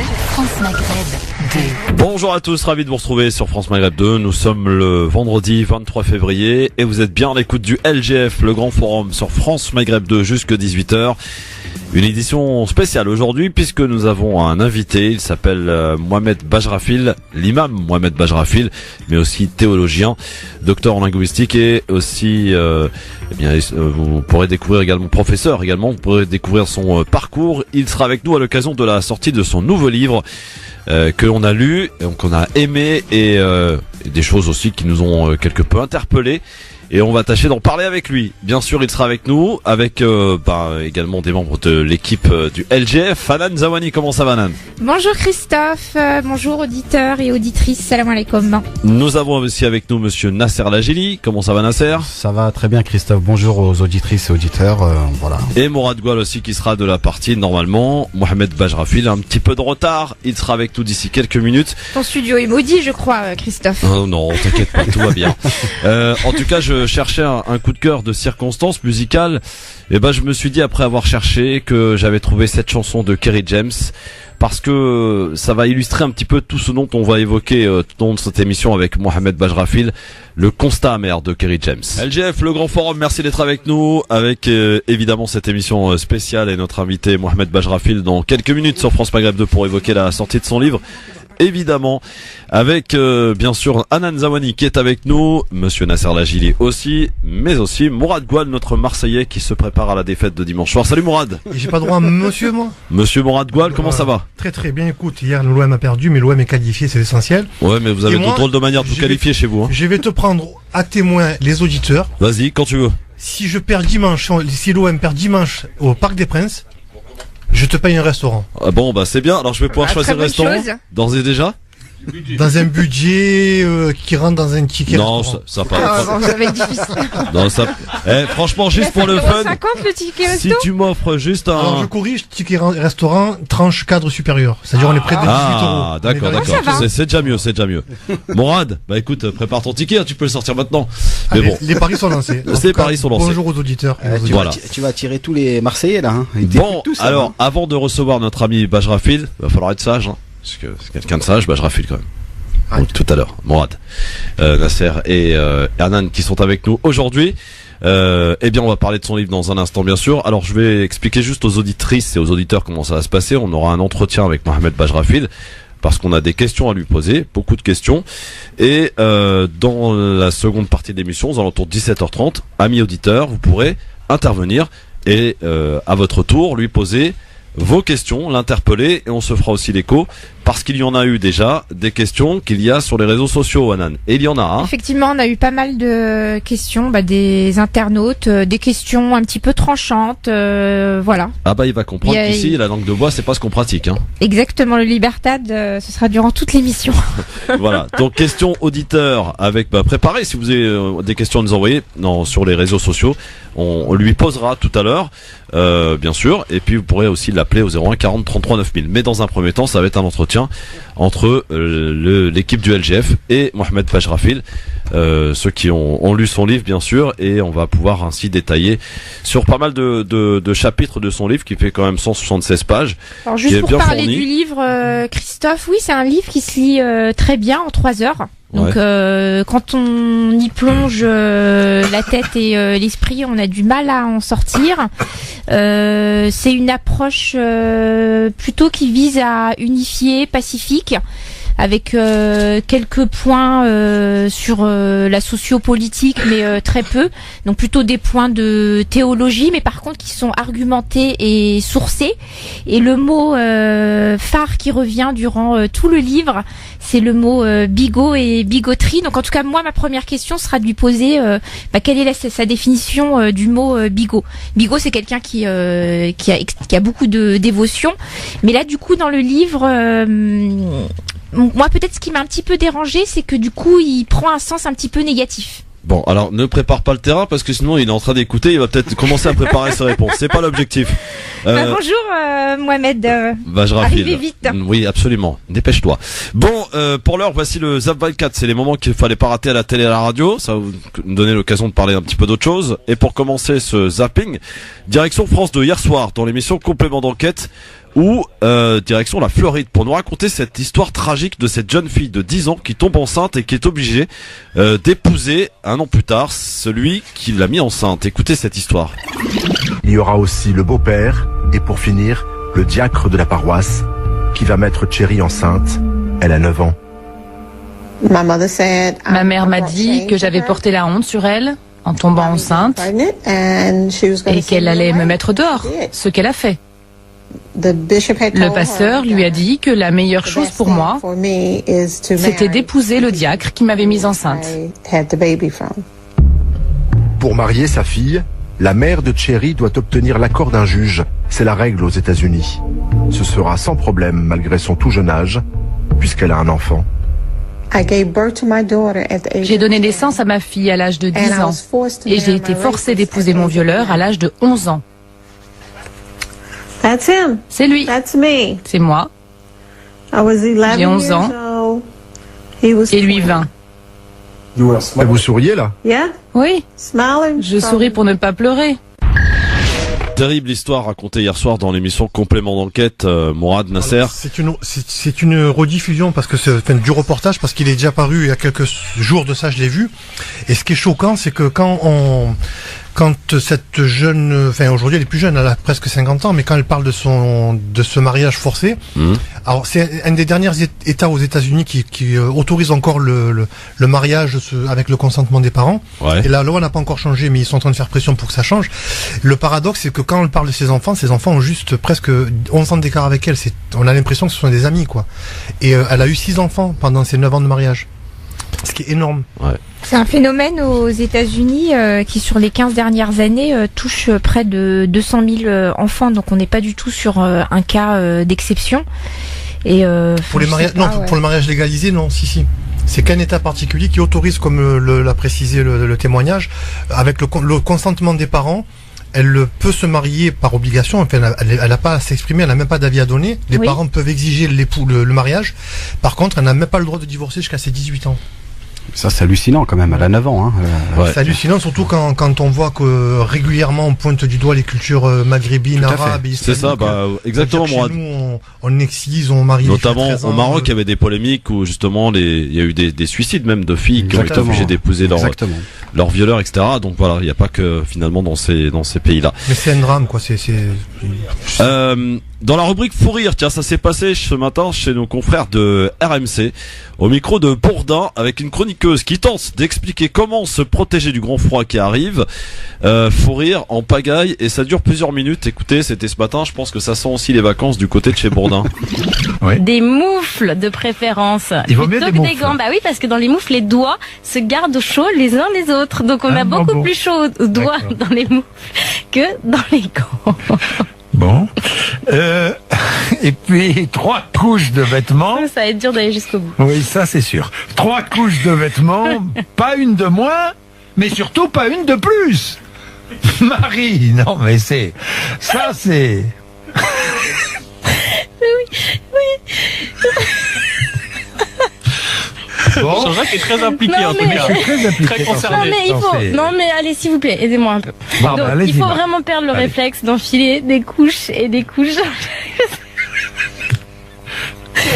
France Maghreb 2. Bonjour à tous, ravi de vous retrouver sur France Maghreb 2. Nous sommes le vendredi 23 février et vous êtes bien à l'écoute du LGF, le grand forum sur France Maghreb 2 jusque 18h. Une édition spéciale aujourd'hui puisque nous avons un invité, il s'appelle Mohamed Bajrafil, l'imam Mohamed Bajrafil, mais aussi théologien, docteur en linguistique et aussi, vous pourrez découvrir également, professeur également, vous pourrez découvrir son parcours. Il sera avec nous à l'occasion de la sortie de son nouveau livre que l'on a lu, qu'on a aimé et des choses aussi qui nous ont quelque peu interpellés. Et on va tâcher d'en parler avec lui. Bien sûr, il sera avec nous, avec également des membres de l'équipe du LGF. Hanan Zawani, comment ça va, Hanan? Bonjour Christophe, bonjour auditeurs et auditrices, salam alaikum. Nous avons aussi avec nous monsieur Nasser Lajili. Comment ça va, Nasser? Ça va très bien, Christophe. Bonjour aux auditrices et auditeurs. Voilà. Et Mourad Goual aussi qui sera de la partie normalement. Mohamed Bajrafil, un petit peu de retard. Il sera avec nous d'ici quelques minutes. Ton studio est maudit, je crois, Christophe. Oh non, t'inquiète pas, tout va bien. En tout cas, je cherchais un coup de cœur de circonstance musicale. Et je me suis dit après avoir cherché que j'avais trouvé cette chanson de Kerry James parce que ça va illustrer un petit peu tout ce dont on va évoquer tout au long de cette émission avec Mohamed Bajrafil, le constat amer de Kerry James. LGF, le grand forum, merci d'être avec nous avec évidemment cette émission spéciale et notre invité Mohamed Bajrafil dans quelques minutes sur France Maghreb 2 pour évoquer la sortie de son livre. Évidemment, avec bien sûr Hanan Zawani qui est avec nous, monsieur Nasser Lajili aussi, mais aussi Mourad Goual, notre Marseillais qui se prépare à la défaite de dimanche soir. Salut Mourad. J'ai pas droit à monsieur, moi. Monsieur Mourad Goual, comment ça va? Très très bien, écoute, hier l'OM a perdu, mais l'OM est qualifié, c'est l'essentiel. Ouais, mais vous avez de drôles de manière de vous qualifier chez vous. Je vais te prendre à témoin les auditeurs. Vas-y, quand tu veux. Si je perds dimanche, si l'OM perd dimanche au Parc des Princes, je te paye un restaurant. Ah bon, c'est bien. Alors je vais pouvoir choisir le restaurant. D'ores et déjà. Dans un budget qui rentre dans un ticket. Non, ça pas. Ça va être difficile. Non, ça. Franchement, juste pour le fun. 50 le ticket resto. Si tu m'offres juste un. Alors je corrige, ticket restaurant, tranche cadre supérieur. C'est-à-dire on est près de 18 euros. Ah, d'accord. C'est déjà mieux, Mourad, écoute, prépare ton ticket, tu peux le sortir maintenant. Mais bon. Les paris sont lancés. Les paris sont lancés. Bonjour aux auditeurs. Tu vas attirer tous les Marseillais là. Bon, alors, avant de recevoir notre ami Bajrafil, va falloir être sage, parce que c'est quelqu'un de sage, Bajrafil quand même. Tout à l'heure, Mourad, Nasser et Hanan qui sont avec nous aujourd'hui. On va parler de son livre dans un instant, bien sûr. Alors, je vais expliquer juste aux auditrices et aux auditeurs comment ça va se passer. On aura un entretien avec Mohamed Bajrafil parce qu'on a des questions à lui poser, beaucoup de questions. Et dans la seconde partie de l'émission, aux alentours de 17h30, amis auditeurs, vous pourrez intervenir et à votre tour lui poser vos questions, l'interpeller, et on se fera aussi l'écho parce qu'il y en a eu déjà des questions qu'il y a sur les réseaux sociaux, Hanan. Et il y en a. Effectivement, on a eu pas mal de questions, des internautes, des questions un petit peu tranchantes, voilà. Il va comprendre qu'ici, la langue de bois, c'est pas ce qu'on pratique. Exactement, le Libertad, ce sera durant toute l'émission. Voilà. Donc questions auditeurs avec préparez si vous avez des questions à nous envoyer sur les réseaux sociaux. On lui posera tout à l'heure, bien sûr, et puis vous pourrez aussi l'appeler au 01 40 33 9000. Mais dans un premier temps, ça va être un entretien entre l'équipe du LGF et Mohamed Bajrafil, ceux qui ont lu son livre bien sûr, et on va pouvoir ainsi détailler sur pas mal de chapitres de son livre qui fait quand même 176 pages. Alors juste pour parler du livre, Christophe, oui, c'est un livre qui se lit très bien en 3 heures. Donc quand on y plonge la tête et l'esprit, on a du mal à en sortir. C'est une approche plutôt qui vise à unifier, pacifique, avec quelques points sur la sociopolitique, mais très peu. Donc plutôt des points de théologie, mais par contre qui sont argumentés et sourcés. Et le mot phare qui revient durant tout le livre, c'est le mot bigot et bigoterie. Donc en tout cas, moi, ma première question sera de lui poser quelle est sa définition du mot bigot. Bigot, c'est quelqu'un qui a beaucoup de dévotion. Mais là, du coup, dans le livre... moi, peut-être ce qui m'a un petit peu dérangé, c'est que du coup, il prend un sens un petit peu négatif. Bon, alors ne prépare pas le terrain parce que sinon il est en train d'écouter, il va peut-être commencer à préparer ses réponses. C'est pas l'objectif. Bonjour Mohamed. Bajrafil. Arrivez vite. Oui, absolument. Dépêche-toi. Bon, pour l'heure, voici le Zap 24. C'est les moments qu'il fallait pas rater à la télé et à la radio. Ça va vous donner l'occasion de parler un petit peu d'autre chose. Et pour commencer ce zapping, direction France 2 hier soir dans l'émission Complément d'enquête ou direction la Floride pour nous raconter cette histoire tragique de cette jeune fille de 10 ans qui tombe enceinte et qui est obligée d'épouser un an plus tard celui qui l'a mis enceinte. Écoutez cette histoire. Il y aura aussi le beau-père et pour finir, le diacre de la paroisse qui va mettre Cherry enceinte. Elle a 9 ans. Ma mère m'a dit que j'avais porté la honte sur elle en tombant enceinte et qu'elle allait me mettre dehors, ce qu'elle a fait. Le pasteur lui a dit que la meilleure chose pour moi, c'était d'épouser le diacre qui m'avait mise enceinte. Pour marier sa fille, la mère de Cherry doit obtenir l'accord d'un juge. C'est la règle aux États-Unis. Ce sera sans problème malgré son tout jeune âge, puisqu'elle a un enfant. J'ai donné naissance à ma fille à l'âge de 10 ans et j'ai été forcée d'épouser mon violeur à l'âge de 11 ans. C'est lui. C'est moi. J'ai 11 ans et lui 20. Vous souriez là? Oui, je souris pour ne pas pleurer. Terrible histoire racontée hier soir dans l'émission Complément d'enquête, Mourad Nasser. C'est une rediffusion parce que c'est du reportage parce qu'il est déjà paru il y a quelques jours de ça, je l'ai vu. Et ce qui est choquant, c'est que quand cette jeune, enfin aujourd'hui elle est plus jeune, elle a presque 50 ans, mais quand elle parle de ce mariage forcé, alors c'est un des derniers États aux États-Unis qui autorise encore le mariage avec le consentement des parents. Ouais. Et la loi n'a pas encore changé, mais ils sont en train de faire pression pour que ça change. Le paradoxe, c'est que quand on parle de ses enfants ont juste presque 11 ans d'écart avec elle. On a l'impression que ce sont des amis, quoi. Et elle a eu 6 enfants pendant ses 9 ans de mariage. Ce qui est énorme. Ouais. C'est un phénomène aux États-Unis qui, sur les 15 dernières années, touche près de 200 000 enfants. Donc, on n'est pas du tout sur un cas d'exception. Et pour les mariages, pour le mariage légalisé, non, si. C'est qu'un État particulier qui autorise, comme l'a précisé le témoignage, avec le consentement des parents. Elle peut se marier par obligation. Enfin, elle n'a pas à s'exprimer, elle n'a même pas d'avis à donner. Les parents peuvent exiger le mariage. Par contre, elle n'a même pas le droit de divorcer jusqu'à ses 18 ans. Ça, c'est hallucinant quand même, à la 9 ans. Hein. Ouais. C'est hallucinant, surtout quand on voit que régulièrement on pointe du doigt les cultures maghrébines, arabes, c'est ça, exactement. Chez nous, on excise, on marie. Notamment au Maroc, il y avait des polémiques où justement il y a eu des suicides même de filles qui ont été obligées d'épouser leur violeur, etc. Donc voilà, il n'y a pas que finalement dans ces pays-là. Mais c'est un drame, quoi. Dans la rubrique Fou Rire, tiens, ça s'est passé ce matin chez nos confrères de RMC, au micro de Bourdin, avec une chroniqueuse qui tente d'expliquer comment se protéger du grand froid qui arrive. Fou Rire en pagaille, et ça dure plusieurs minutes. Écoutez, c'était ce matin, je pense que ça sent aussi les vacances du côté de chez Bourdin. Oui. Des moufles de préférence. Il vaut mieux des moufles. Gants. Bah oui, parce que dans les moufles, les doigts se gardent chauds les uns les autres. Donc on a beaucoup plus chaud aux doigts dans les moufles que dans les gants. Bon. Et puis 3 couches de vêtements. Ça va être dur d'aller jusqu'au bout. Oui, ça c'est sûr. 3 couches de vêtements, pas une de moins, mais surtout pas une de plus. Marie, non mais c'est... Ça c'est... Bon. Jean-Jacques est très impliqué en tout cas. Je suis très impliqué. Très concerné. Non mais allez, s'il vous plaît, aidez-moi un peu. Bon, donc, il faut vraiment perdre le réflexe d'enfiler des couches et des couches.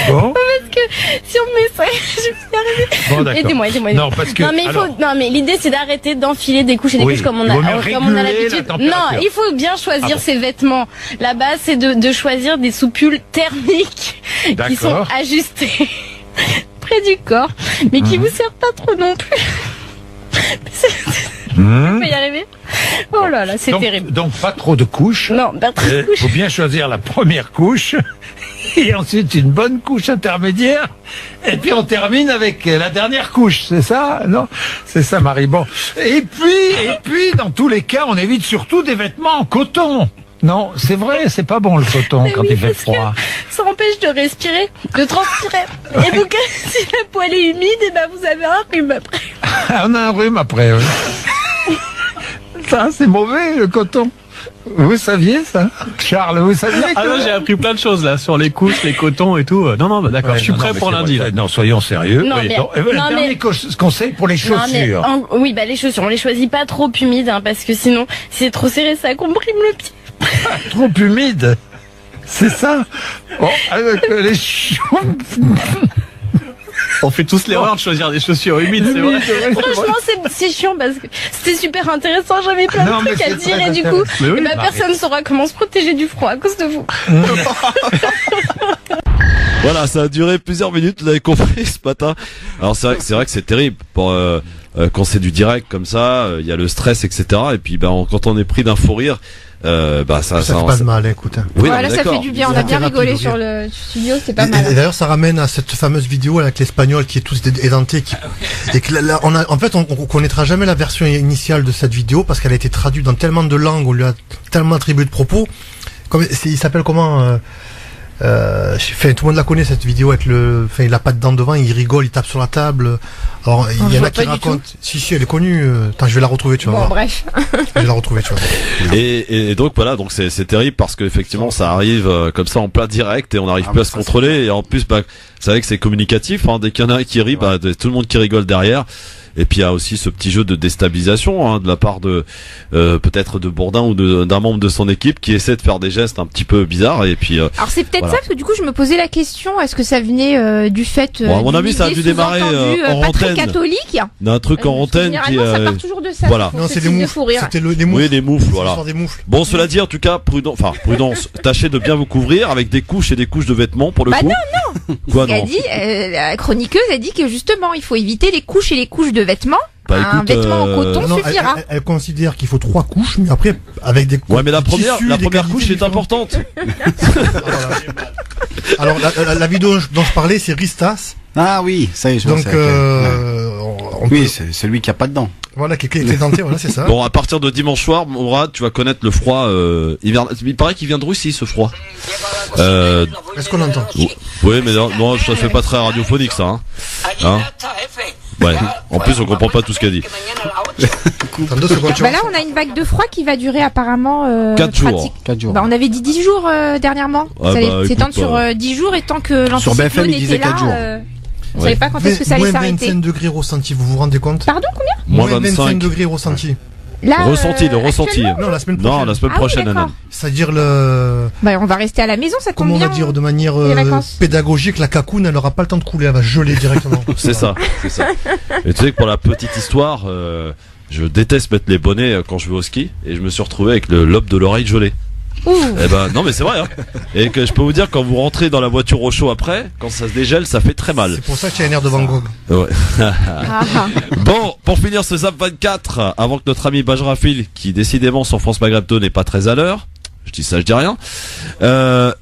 Bon. Parce que si on met ça, je vais y arriver. Bon, d'accord. Aidez-moi. Non, parce que. Non, mais l'idée c'est d'arrêter d'enfiler des couches et des couches comme on a l'habitude. Non, il faut bien choisir ses vêtements. La base c'est de choisir des soupules thermiques qui sont ajustées près du corps, mais qui vous servent pas trop non plus. On peut y arriver. Oh là là, c'est terrible. Donc pas trop de couches. Non, pas trop de couches. Faut bien choisir la première couche et ensuite une bonne couche intermédiaire et puis on termine avec la dernière couche, c'est ça? Non, c'est ça, Marie. Bon. Et puis dans tous les cas, on évite surtout des vêtements en coton. Non, c'est vrai, c'est pas bon le coton quand il fait froid. Ça empêche de respirer, de transpirer. Et donc, si la poêle est humide, et ben vous avez un rhume après. On a un rhume après, oui. Ça, c'est mauvais, le coton. Vous saviez ça, Charles? Vous saviez Ah non, j'ai appris plein de choses là sur les couches, les cotons et tout. Non, d'accord, je suis prêt pour lundi. Non, soyons sérieux. Non, dernier conseil pour les chaussures. Oui, les chaussures, on les choisit pas trop humides, parce que sinon, si c'est trop serré, ça comprime le pied. Trop humide. C'est ça. Bon, avec les On fait tous l'erreur de choisir des chaussures humides, c'est vrai. Franchement, c'est chiant parce que c'était super intéressant. J'avais plein de trucs à dire et du coup, personne ne saura comment se protéger du froid à cause de vous. Voilà, ça a duré plusieurs minutes, vous avez compris ce matin. Alors c'est vrai que c'est terrible pour quand c'est du direct comme ça, il y a le stress, etc. Et puis quand on est pris d'un fou rire, ça fait pas de mal, écoute. Oui, voilà, ça fait du bien. On a bien rigolé sur le studio, c'est pas mal. Et d'ailleurs, ça ramène à cette fameuse vidéo avec l'espagnol qui est tous édenté, et que là, on connaîtra jamais la version initiale de cette vidéo parce qu'elle a été traduite dans tellement de langues, on lui a tellement attribué de propos. Il s'appelle comment? Tout le monde la connaît cette vidéo avec il a pas de dents devant, il rigole, il tape sur la table. Alors il y en a qui racontent. Si, elle est connue. Attends, je vais la retrouver, tu vois. Bon, bref. Je vais la retrouver, tu vois. Et donc voilà, donc c'est terrible parce que effectivement ça arrive comme ça en plein direct et on n'arrive plus à se contrôler et en plus vous savez que c'est communicatif. Dès qu'il y en a un qui rit, tout le monde qui rigole derrière. Et puis il y a aussi ce petit jeu de déstabilisation de la part de peut-être de Bourdin ou d'un membre de son équipe qui essaie de faire des gestes un petit peu bizarres et puis alors c'est peut-être ça parce que du coup je me posais la question, est-ce que ça venait du fait à mon avis ça a dû démarrer en pas très catholique d'un truc en antenne qui ça part toujours de ça. Voilà. Non, c'est des moufles. C'était les moufles. Oui, des moufles, voilà. Bon, cela dit, en tout cas, prudence. Tâchez de bien vous couvrir avec des couches et des couches de vêtements pour le coup. Non. Quoi, non. La chroniqueuse a dit que justement, il faut éviter les couches et les couches de vêtements. Un vêtement en coton suffira. Elle considère qu'il faut 3 couches, mais après, avec des couches. Ouais, mais la première couche est importante. Alors, la vidéo dont je parlais, c'est Ristas. Ah oui, ça y est, je donc, oui, c'est celui qui a pas de dents. Voilà, qui est denté, voilà, c'est ça. Bon, à partir de dimanche soir, Mourad, tu vas connaître le froid il paraît qu'il vient de Russie, ce froid. Est-ce qu'on entend? Oui, mais non, ça fait pas très radiophonique, ça. Ouais. En plus, on comprend pas tout ce qu'elle dit. Là, on a une vague de froid qui va durer apparemment 4 jours. On avait dit 10 jours dernièrement. Ça allait s'étendre sur 10 jours et tant que l'anticyclone était là. On savait pas quand est-ce que ça allait s'arrêter. Moins 25 degrés ressenti, vous vous rendez compte? Pardon, combien? Moins 25 degrés ressenti. Là, le ressenti. Non, la semaine prochaine. Non, la semaine prochaine, Anna. C'est-à-dire on va rester à la maison, ça tombe bien. Comment on va dire de manière pédagogique, la cacoune, elle aura pas le temps de couler, elle va geler directement. C'est ça. Et tu sais que pour la petite histoire, je déteste mettre les bonnets quand je vais au ski, et je me suis retrouvé avec le lobe de l'oreille gelé. Non mais c'est vrai Et que je peux vous dire, quand vous rentrez dans la voiture au chaud après, quand ça se dégèle, ça fait très mal. C'est pour ça que tu as un air de Van Gogh. Ouais. Bon, pour finir ce Zap 24, avant que notre ami Bajrafil, qui décidément sur France Maghreb 2 n'est pas très à l'heure, je dis ça, je dis rien.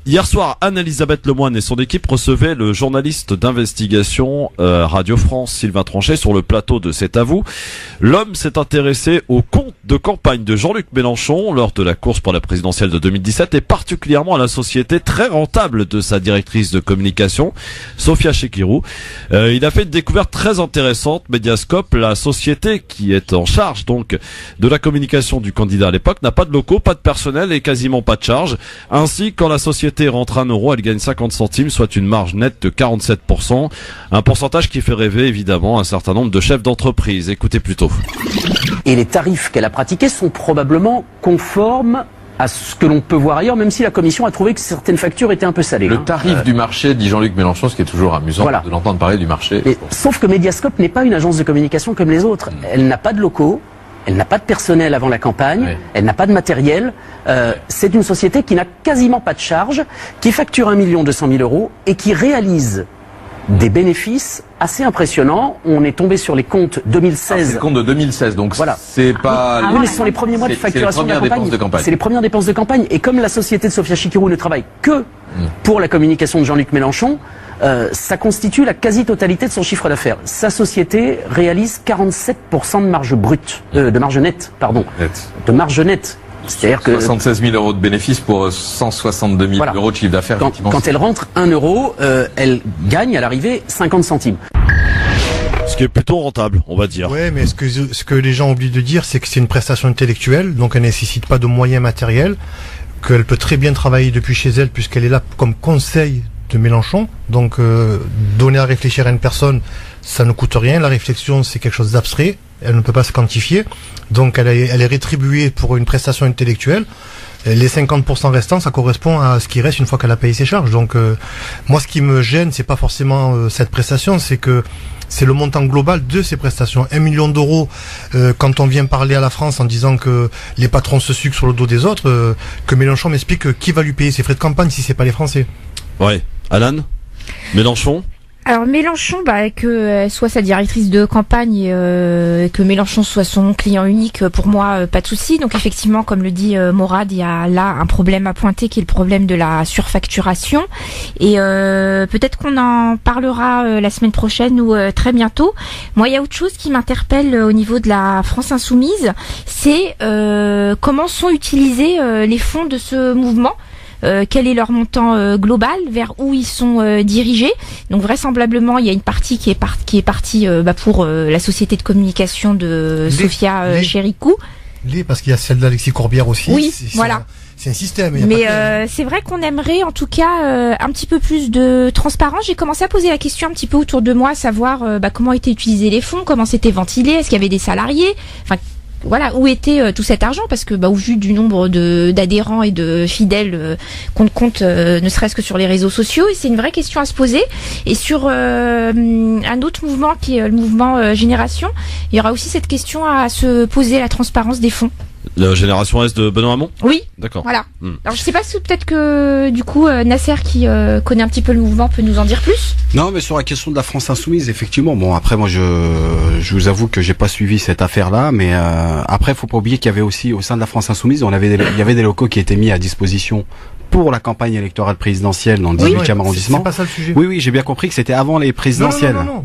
Hier soir, Anne-Elisabeth Lemoine et son équipe recevaient le journaliste d'investigation Radio France Sylvain Tranchet sur le plateau de C'est à vous. L'homme s'est intéressé au compte de campagne de Jean-Luc Mélenchon lors de la course pour la présidentielle de 2017 et particulièrement à la société très rentable de sa directrice de communication, Sophia Chekirou. Il a fait une découverte très intéressante. Mediascope, la société qui est en charge donc de la communication du candidat à l'époque, n'a pas de locaux, pas de personnel et quasiment pas de charge. Ainsi, quand la société rentre 1 euro, elle gagne 50 centimes, soit une marge nette de 47%. Un pourcentage qui fait rêver évidemment un certain nombre de chefs d'entreprise. Écoutez plutôt. Et les tarifs qu'elle a pratiqués sont probablement conformes à ce que l'on peut voir ailleurs, même si la Commission a trouvé que certaines factures étaient un peu salées. Le tarif du marché, dit Jean-Luc Mélenchon, ce qui est toujours amusant de l'entendre parler du marché. Sauf que Mediascope n'est pas une agence de communication comme les autres. Elle n'a pas de locaux. Elle n'a pas de personnel avant la campagne, elle n'a pas de matériel. C'est une société qui n'a quasiment pas de charge, qui facture 1 200 000 euros et qui réalise des bénéfices assez impressionnants. On est tombé sur les comptes 2016. C'est les comptes de 2016, donc c'est pas... Oui, mais ce sont les premiers mois de facturation de la campagne. C'est les premières dépenses de campagne. Et comme la société de Sophia Chekirou ne travaille que pour la communication de Jean-Luc Mélenchon, ça constitue la quasi-totalité de son chiffre d'affaires. Sa société réalise 47% de marge brute, de marge nette, pardon. De marge nette. C'est-à-dire que 76 000 euros de bénéfices pour 162 000 euros de chiffre d'affaires. Quand elle rentre 1 euro, elle gagne à l'arrivée 50 centimes. Ce qui est plutôt rentable, on va dire. Ouais, mais ce que les gens oublient de dire, c'est que c'est une prestation intellectuelle, donc elle nécessite pas de moyens matériels, qu'elle peut très bien travailler depuis chez elle puisqu'elle est là comme conseil de Mélenchon. Donc donner à réfléchir à une personne, ça ne coûte rien. La réflexion, c'est quelque chose d'abstrait. Elle ne peut pas se quantifier. Donc elle est rétribuée pour une prestation intellectuelle. Les 50% restants, ça correspond à ce qui reste une fois qu'elle a payé ses charges. Donc, moi, ce qui me gêne, c'est pas forcément cette prestation, c'est que c'est le montant global de ces prestations. 1 million d'euros, quand on vient parler à la France en disant que les patrons se sucent sur le dos des autres, que Mélenchon m'explique qui va lui payer ses frais de campagne si c'est pas les Français. Ouais. Alan, Mélenchon. Alors Mélenchon, que soit sa directrice de campagne, que Mélenchon soit son client unique, pour moi, pas de souci. Donc effectivement, comme le dit Morad, il y a là un problème à pointer qui est le problème de la surfacturation. Et peut-être qu'on en parlera la semaine prochaine ou très bientôt. Moi, il y a autre chose qui m'interpelle au niveau de la France Insoumise, c'est comment sont utilisés les fonds de ce mouvement. Quel est leur montant global, vers où ils sont dirigés. Donc vraisemblablement il y a une partie qui est partie pour la société de communication de Sophia Chérikou. Parce qu'il y a celle d'Alexis Corbière aussi. Oui, voilà. C'est un système. Mais c'est vrai qu'on aimerait en tout cas un petit peu plus de transparence. J'ai commencé à poser la question un petit peu autour de moi, savoir comment étaient utilisés les fonds, comment c'était ventilé, est-ce qu'il y avait des salariés, enfin voilà, où était tout cet argent, parce que au vu du nombre d'adhérents et de fidèles qu'on compte ne serait-ce que sur les réseaux sociaux, et c'est une vraie question à se poser. Et sur un autre mouvement qui est le mouvement Génération, il y aura aussi cette question à se poser, la transparence des fonds. La Génération S de Benoît Hamon ? Oui. D'accord. Voilà. Alors je sais pas si peut-être que du coup Nasser qui connaît un petit peu le mouvement peut nous en dire plus. Non, mais sur la question de la France Insoumise, effectivement. Bon, après moi je vous avoue que j'ai pas suivi cette affaire-là, mais après faut pas oublier qu'il y avait aussi au sein de la France Insoumise, il y avait des locaux qui étaient mis à disposition pour la campagne électorale présidentielle dans le 18e arrondissement. C'est pas ça le sujet. Oui, j'ai bien compris que c'était avant les présidentielles. Non.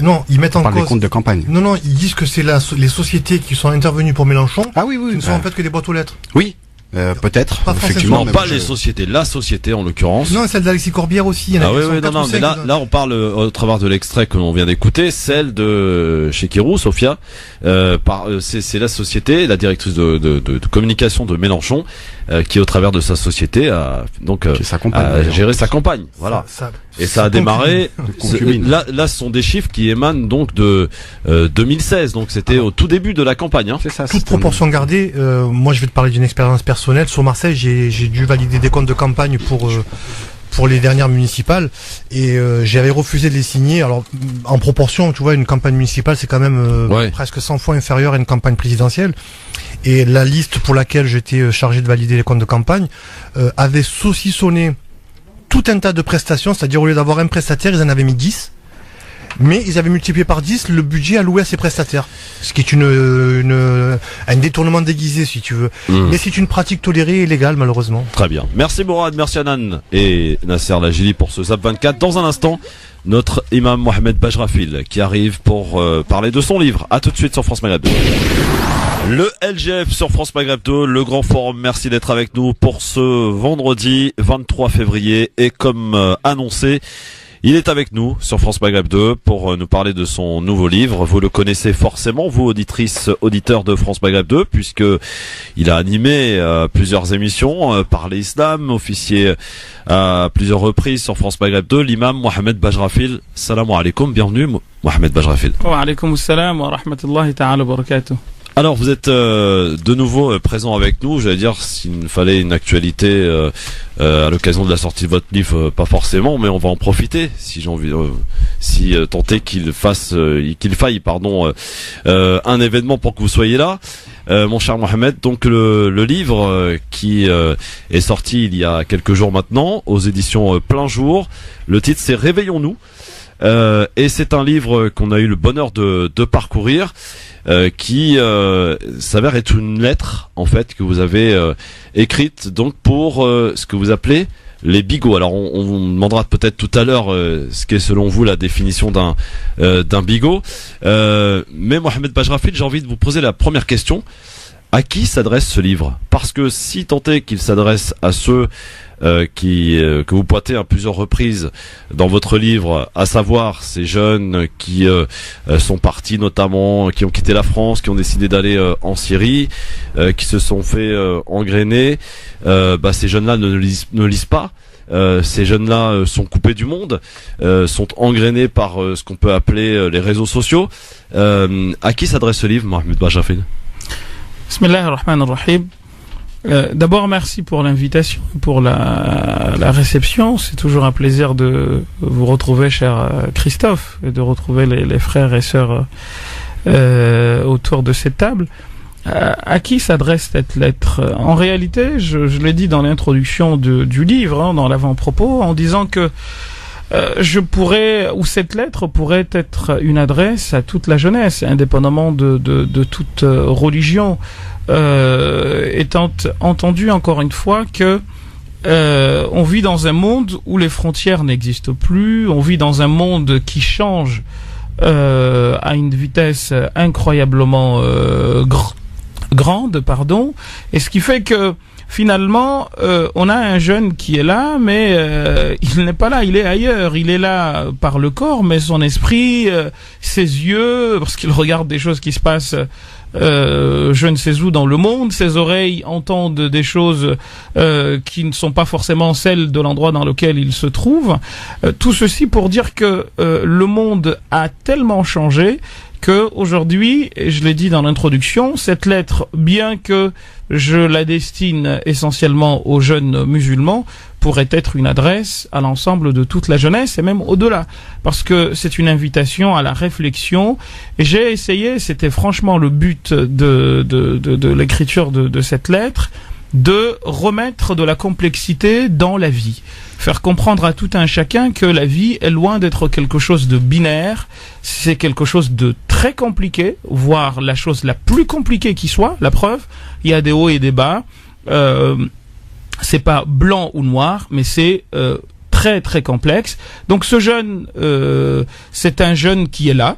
Non, ils mettent en cause des comptes de campagne. Non, ils disent que c'est les sociétés qui sont intervenues pour Mélenchon. Ah oui, qui ne sont en fait que des boîtes aux lettres. Oui. Peut-être. Effectivement, pas les sociétés, la société en l'occurrence. Non, celle d'Alexis Corbière aussi. Ah oui, non, mais là, on parle au travers de l'extrait que l'on vient d'écouter, celle de Chérikou, Sophia. C'est la société, la directrice de communication de Mélenchon, qui au travers de sa société a géré sa campagne. Voilà. Et ça a démarré. Là, ce sont des chiffres qui émanent donc de 2016. Donc c'était au tout début de la campagne. C'est ça. Toute proportion gardée. Moi, je vais te parler d'une expérience personnelle. Sur Marseille, j'ai dû valider des comptes de campagne pour les dernières municipales, et j'avais refusé de les signer. Alors en proportion, tu vois, une campagne municipale c'est quand même presque 100 fois inférieur à une campagne présidentielle, et la liste pour laquelle j'étais chargé de valider les comptes de campagne avait saucissonné tout un tas de prestations, c'est-à-dire au lieu d'avoir un prestataire, ils en avaient mis 10. Mais ils avaient multiplié par 10 le budget alloué à ces prestataires. Ce qui est un détournement déguisé, si tu veux. Mais c'est une pratique tolérée et légale, malheureusement. Très bien. Merci Morad, merci Anan et Nasser Lajili pour ce ZAP 24. Dans un instant, notre imam Mohamed Bajrafil qui arrive pour parler de son livre. À tout de suite sur France Maghreb 2. Le LGF sur France Maghreb 2, le grand forum. Merci d'être avec nous pour ce vendredi 23 février. Et comme annoncé, il est avec nous sur France Maghreb 2 pour nous parler de son nouveau livre. Vous le connaissez forcément, vous auditrices, auditeurs de France Maghreb 2, puisque il a animé plusieurs émissions, Parler Islam, officier à plusieurs reprises sur France Maghreb 2, l'imam Mohamed Bajrafil. Salam alaikum, bienvenue Mohamed Bajrafil. Wa alaikum salam wa rahmatullahi ta'ala wa barakatuh. Alors vous êtes de nouveau présent avec nous. J'allais dire s'il fallait une actualité à l'occasion de la sortie de votre livre, pas forcément, mais on va en profiter si j'ai envie, tenter qu'il faille un événement pour que vous soyez là, mon cher Mohamed. Donc le livre qui est sorti il y a quelques jours maintenant aux éditions Plein Jour. Le titre c'est Réveillons-nous. Et c'est un livre qu'on a eu le bonheur de parcourir, qui s'avère être une lettre en fait que vous avez écrite donc pour ce que vous appelez les bigots. Alors on vous demandera peut-être tout à l'heure ce qu'est selon vous la définition d'un bigot, mais Mohamed Bajrafil, j'ai envie de vous poser la première question. À qui s'adresse ce livre? Parce que si tant est qu'il s'adresse à ceux que vous pointez à plusieurs reprises dans votre livre, à savoir ces jeunes qui sont partis notamment, qui ont quitté la France, qui ont décidé d'aller en Syrie, qui se sont fait engrainer, ces jeunes-là ne lisent pas. Ces jeunes-là sont coupés du monde, sont engrainés par ce qu'on peut appeler les réseaux sociaux. À qui s'adresse ce livre, Mohamed Bajrafil? Bismillahir Rahmanir Rahim. D'abord, merci pour l'invitation, pour la réception. C'est toujours un plaisir de vous retrouver, cher Christophe, et de retrouver les frères et sœurs autour de cette table. À qui s'adresse cette lettre? En réalité, je l'ai dit dans l'introduction du livre, dans l'avant-propos, en disant que cette lettre pourrait être une adresse à toute la jeunesse, indépendamment de toute religion, étant entendu encore une fois que on vit dans un monde où les frontières n'existent plus, on vit dans un monde qui change à une vitesse incroyablement grande, et ce qui fait que finalement, on a un jeune qui est là, mais il n'est pas là, il est ailleurs. Il est là par le corps, mais son esprit, ses yeux, parce qu'il regarde des choses qui se passent je ne sais où dans le monde, ses oreilles entendent des choses qui ne sont pas forcément celles de l'endroit dans lequel il se trouve. Tout ceci pour dire que le monde a tellement changé que aujourd'hui, et je l'ai dit dans l'introduction, cette lettre, bien que je la destine essentiellement aux jeunes musulmans, pourrait être une adresse à l'ensemble de toute la jeunesse et même au-delà, parce que c'est une invitation à la réflexion. Et j'ai essayé, c'était franchement le but de l'écriture de cette lettre, de remettre de la complexité dans la vie, faire comprendre à tout un chacun que la vie est loin d'être quelque chose de binaire, c'est quelque chose de très compliqué, voire la chose la plus compliquée qui soit. La preuve, il y a des hauts et des bas, c'est pas blanc ou noir, mais c'est très très complexe. Donc ce jeune, c'est un jeune qui est là,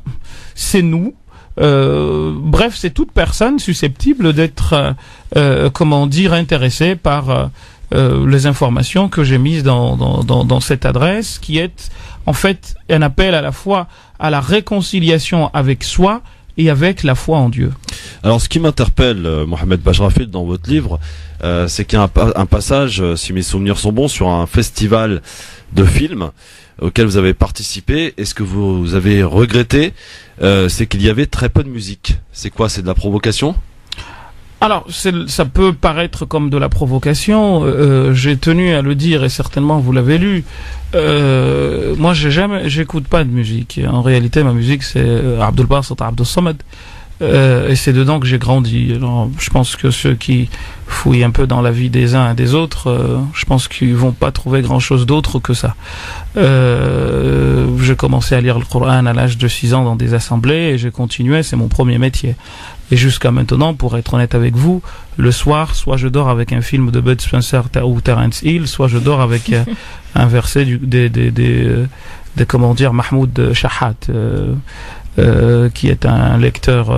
c'est nous. Bref, c'est toute personne susceptible d'être, intéressée par les informations que j'ai mises dans cette adresse, qui est en fait un appel à la fois à la réconciliation avec soi et avec la foi en Dieu. Alors, ce qui m'interpelle, Mohamed Bajrafil, dans votre livre, c'est qu'il y a un passage, si mes souvenirs sont bons, sur un festival de films auquel vous avez participé. Et ce que vous avez regretté, c'est qu'il y avait très peu de musique. C'est quoi? C'est de la provocation? Alors, ça peut paraître comme de la provocation. J'ai tenu à le dire, et certainement vous l'avez lu. Moi, j'écoute pas de musique. En réalité, ma musique, c'est Abdul Basit, Abdul Samad. Et c'est dedans que j'ai grandi. Alors, je pense que ceux qui fouillent un peu dans la vie des uns et des autres, je pense qu'ils vont pas trouver grand chose d'autre que ça. J'ai commencé à lire le Coran à l'âge de 6 ans dans des assemblées, et j'ai continué, c'est mon premier métier. Et jusqu'à maintenant, pour être honnête avec vous, le soir, soit je dors avec un film de Bud Spencer ou Terence Hill, soit je dors avec un verset Mahmoud Shahat, qui est un lecteur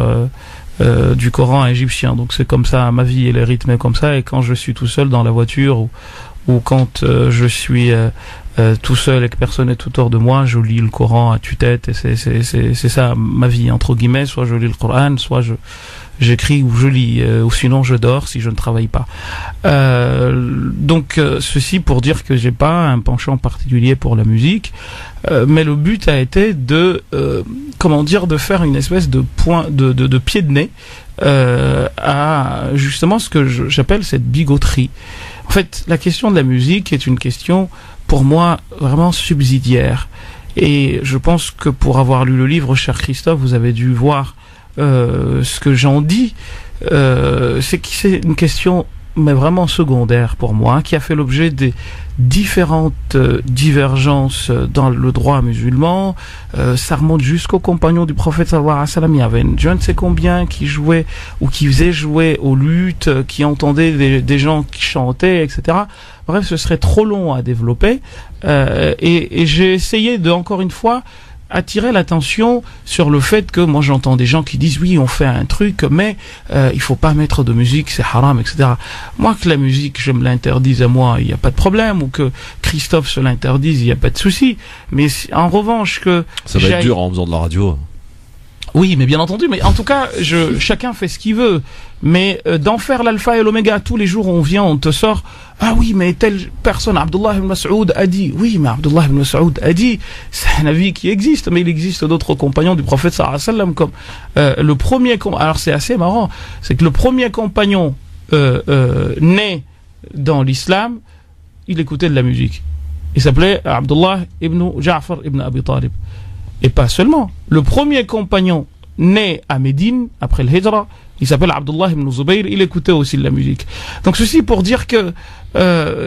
du Coran égyptien. Donc c'est comme ça, ma vie elle est rythmée comme ça. Et quand je suis tout seul dans la voiture ou quand je suis tout seul et que personne n'est tout autour de moi, je lis le Coran à tue-tête. Et c'est ça ma vie, entre guillemets. Soit je lis le Coran, soit j'écris ou je lis, ou sinon je dors si je ne travaille pas. Donc ceci pour dire que j'ai pas un penchant particulier pour la musique, mais le but a été de faire une espèce de point de pied de nez à justement ce que j'appelle cette bigoterie. En fait, la question de la musique est une question pour moi vraiment subsidiaire, et je pense que pour avoir lu le livre, cher Christophe, vous avez dû voir ce que j'en dis, c'est que c'est une question mais vraiment secondaire pour moi, qui a fait l'objet des différentes divergences dans le droit musulman. Ça remonte jusqu'aux compagnons du prophète sallallahu alayhi wa sallam. Il y avait je ne sais combien qui jouaient ou qui faisaient jouer aux luttes, qui entendaient des gens qui chantaient, etc. Bref, ce serait trop long à développer, et j'ai essayé de, encore une fois, attirer l'attention sur le fait que moi j'entends des gens qui disent oui, on fait un truc, mais il faut pas mettre de musique, c'est haram, etc. Moi, que la musique je me l'interdise à moi, il n'y a pas de problème, ou que Christophe se l'interdise, il n'y a pas de souci. Mais en revanche que ça va être dur en faisant de la radio. Oui, mais bien entendu, mais en tout cas, chacun fait ce qu'il veut. Mais d'en faire l'alpha et l'oméga, tous les jours on vient, on te sort, ah oui, mais telle personne, Abdullah ibn Mas'ud a dit, oui, mais Abdullah ibn Mas'ud a dit, c'est un avis qui existe, mais il existe d'autres compagnons du prophète sallallahu alayhi wa sallam, comme le premier, alors c'est assez marrant, c'est que le premier compagnon né dans l'islam, il écoutait de la musique. Il s'appelait Abdullah ibn Ja'far ibn Abi Talib. Et pas seulement. Le premier compagnon né à Médine, après le Hijra, il s'appelle Abdullah ibn Zubayr, il écoutait aussi de la musique. Donc ceci pour dire que,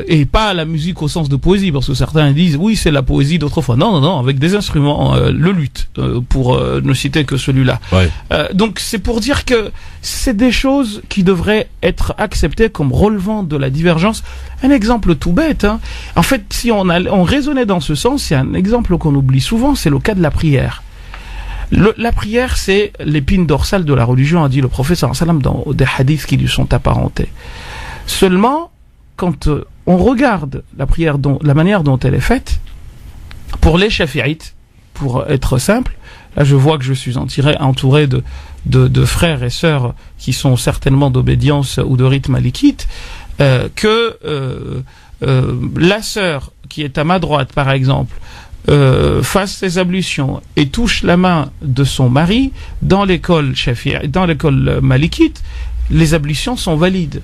et pas la musique au sens de poésie, parce que certains disent, oui, c'est la poésie d'autrefois. Non, avec des instruments, le luth, pour ne citer que celui-là. Ouais. Donc c'est pour dire que c'est des choses qui devraient être acceptées comme relevant de la divergence. Un exemple tout bête, hein. En fait, si on raisonnait dans ce sens, il y a un exemple qu'on oublie souvent, c'est le cas de la prière. La prière, c'est l'épine dorsale de la religion, a dit le prophète sallallahu alayhi wa sallam dans des hadiths qui lui sont apparentés. Seulement, quand on regarde la prière, la manière dont elle est faite, pour les chafi'ites, pour être simple, là je vois que je suis entouré de frères et sœurs qui sont certainement d'obédience ou de rite malikite, que la sœur qui est à ma droite, par exemple, fasse ses ablutions et touche la main de son mari, dans l'école malikite, les ablutions sont valides.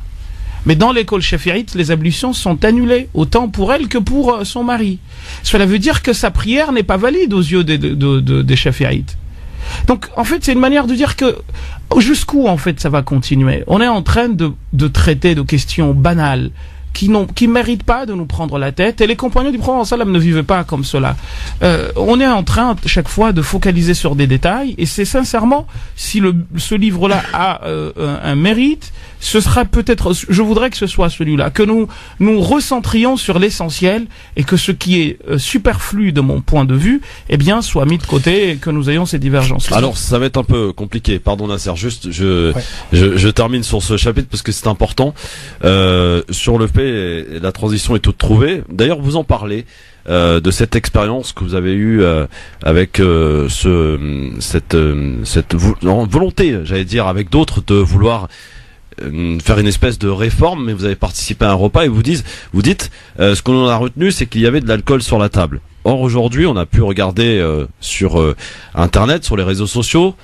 Mais dans l'école chafi'ite, les ablutions sont annulées, autant pour elle que pour son mari. Cela veut dire que sa prière n'est pas valide aux yeux des chafi'ites. Donc, en fait, c'est une manière de dire que jusqu'où, en fait, ça va continuer. On est en train de traiter de questions banales, qui méritent pas de nous prendre la tête, et les compagnons du prophète sallam ne vivaient pas comme cela. On est en train chaque fois de focaliser sur des détails, et c'est sincèrement, si ce livre-là a un mérite, ce sera peut-être, je voudrais que ce soit celui-là, que nous recentrions sur l'essentiel, et que ce qui est superflu de mon point de vue, eh bien, soit mis de côté, et que nous ayons ces divergences. Alors, ça va être un peu compliqué, pardon Nasser, juste, je termine sur ce chapitre parce que c'est important, sur le fait, la transition est toute trouvée. D'ailleurs, vous en parlez de cette expérience que vous avez eue avec cette volonté, j'allais dire, avec d'autres de vouloir faire une espèce de réforme, mais vous avez participé à un repas et vous dites, ce qu'on a retenu, c'est qu'il y avait de l'alcool sur la table. Or aujourd'hui, on a pu regarder sur Internet, sur les réseaux sociaux,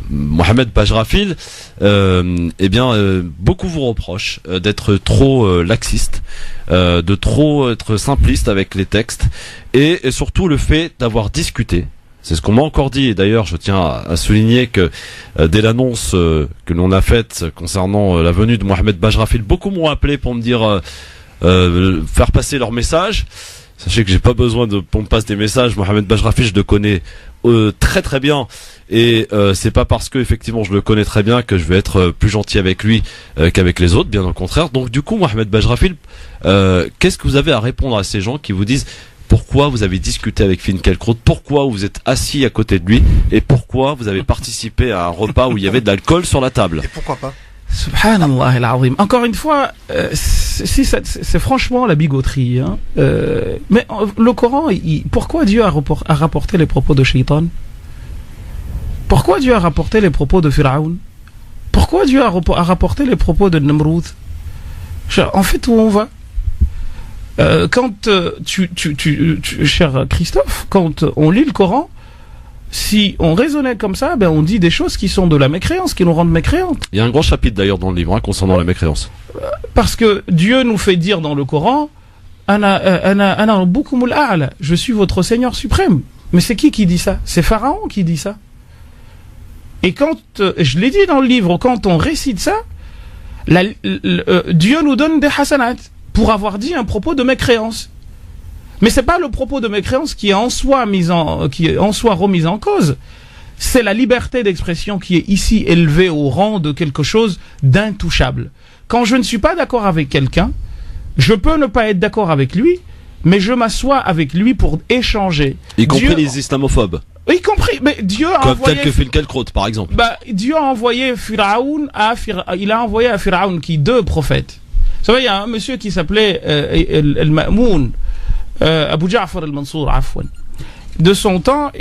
Mohamed Bajrafil, beaucoup vous reprochent d'être trop laxiste, de trop être simpliste avec les textes, et surtout le fait d'avoir discuté. C'est ce qu'on m'a encore dit, et d'ailleurs je tiens à souligner que dès l'annonce que l'on a faite concernant la venue de Mohamed Bajrafil, beaucoup m'ont appelé pour me dire faire passer leur message. Sachez que j'ai pas besoin qu'on me passe des messages. Mohamed Bajrafil, je le connais très très bien, et c'est pas parce que effectivement je le connais très bien que je vais être plus gentil avec lui qu'avec les autres, bien au contraire. Donc du coup, Mohamed Bajrafil, qu'est-ce que vous avez à répondre à ces gens qui vous disent pourquoi vous avez discuté avec Finkielkraut, pourquoi vous êtes assis à côté de lui, et pourquoi vous avez participé à un repas où il y avait de l'alcool sur la table? Et pourquoi pas? Subhanallah al-Azim. Encore une fois, c'est franchement la bigoterie. Hein. Mais le Coran, pourquoi Dieu a rapporté les propos de Shaitan? Pourquoi Dieu a rapporté les propos de Pharaon? Pourquoi Dieu a rapporté les propos de Namroud? En fait, où on va? Quand cher Christophe, quand on lit le Coran, si on raisonnait comme ça, ben on dit des choses qui sont de la mécréance, qui nous rendent mécréantes. Il y a un grand chapitre d'ailleurs dans le livre concernant la mécréance. Parce que Dieu nous fait dire dans le Coran, Ana bukumul a'la, je suis votre Seigneur suprême. Mais c'est qui dit ça? C'est Pharaon qui dit ça. Et quand, je l'ai dit dans le livre, quand on récite ça, Dieu nous donne des hasanat pour avoir dit un propos de mécréance. Mais c'est pas le propos de mécréance qui est en soi remis en cause. C'est la liberté d'expression qui est ici élevée au rang de quelque chose d'intouchable. Quand je ne suis pas d'accord avec quelqu'un, je peux ne pas être d'accord avec lui, mais je m'assois avec lui pour échanger. Y compris les islamophobes. Y compris, mais Dieu a envoyé... Tel que Finkielkraut, par exemple. Dieu a envoyé Pharaon il a envoyé à Pharaon qui 2 prophètes. Vous savez, il y a un monsieur qui s'appelait Al-Ma'moun, Abu Ja'far al-Mansour, afwan. De son temps,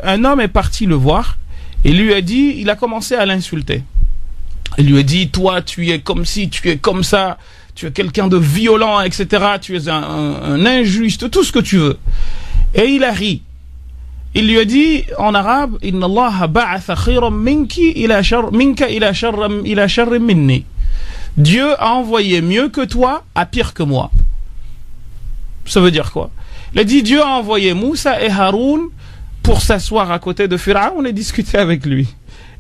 un homme est parti le voir et lui a dit, il a commencé à l'insulter. Il lui a dit, toi, tu es comme ci, tu es comme ça, tu es quelqu'un de violent, etc. Tu es un injuste, tout ce que tu veux. Et il a ri. Il lui a dit en arabe, Inna Allah ba'atha khayran minka ila sharrin minni. Dieu a envoyé mieux que toi à pire que moi. Ça veut dire quoi? Il a dit Dieu a envoyé Moussa et Haroun pour s'asseoir à côté de Pharaon et discuter avec lui.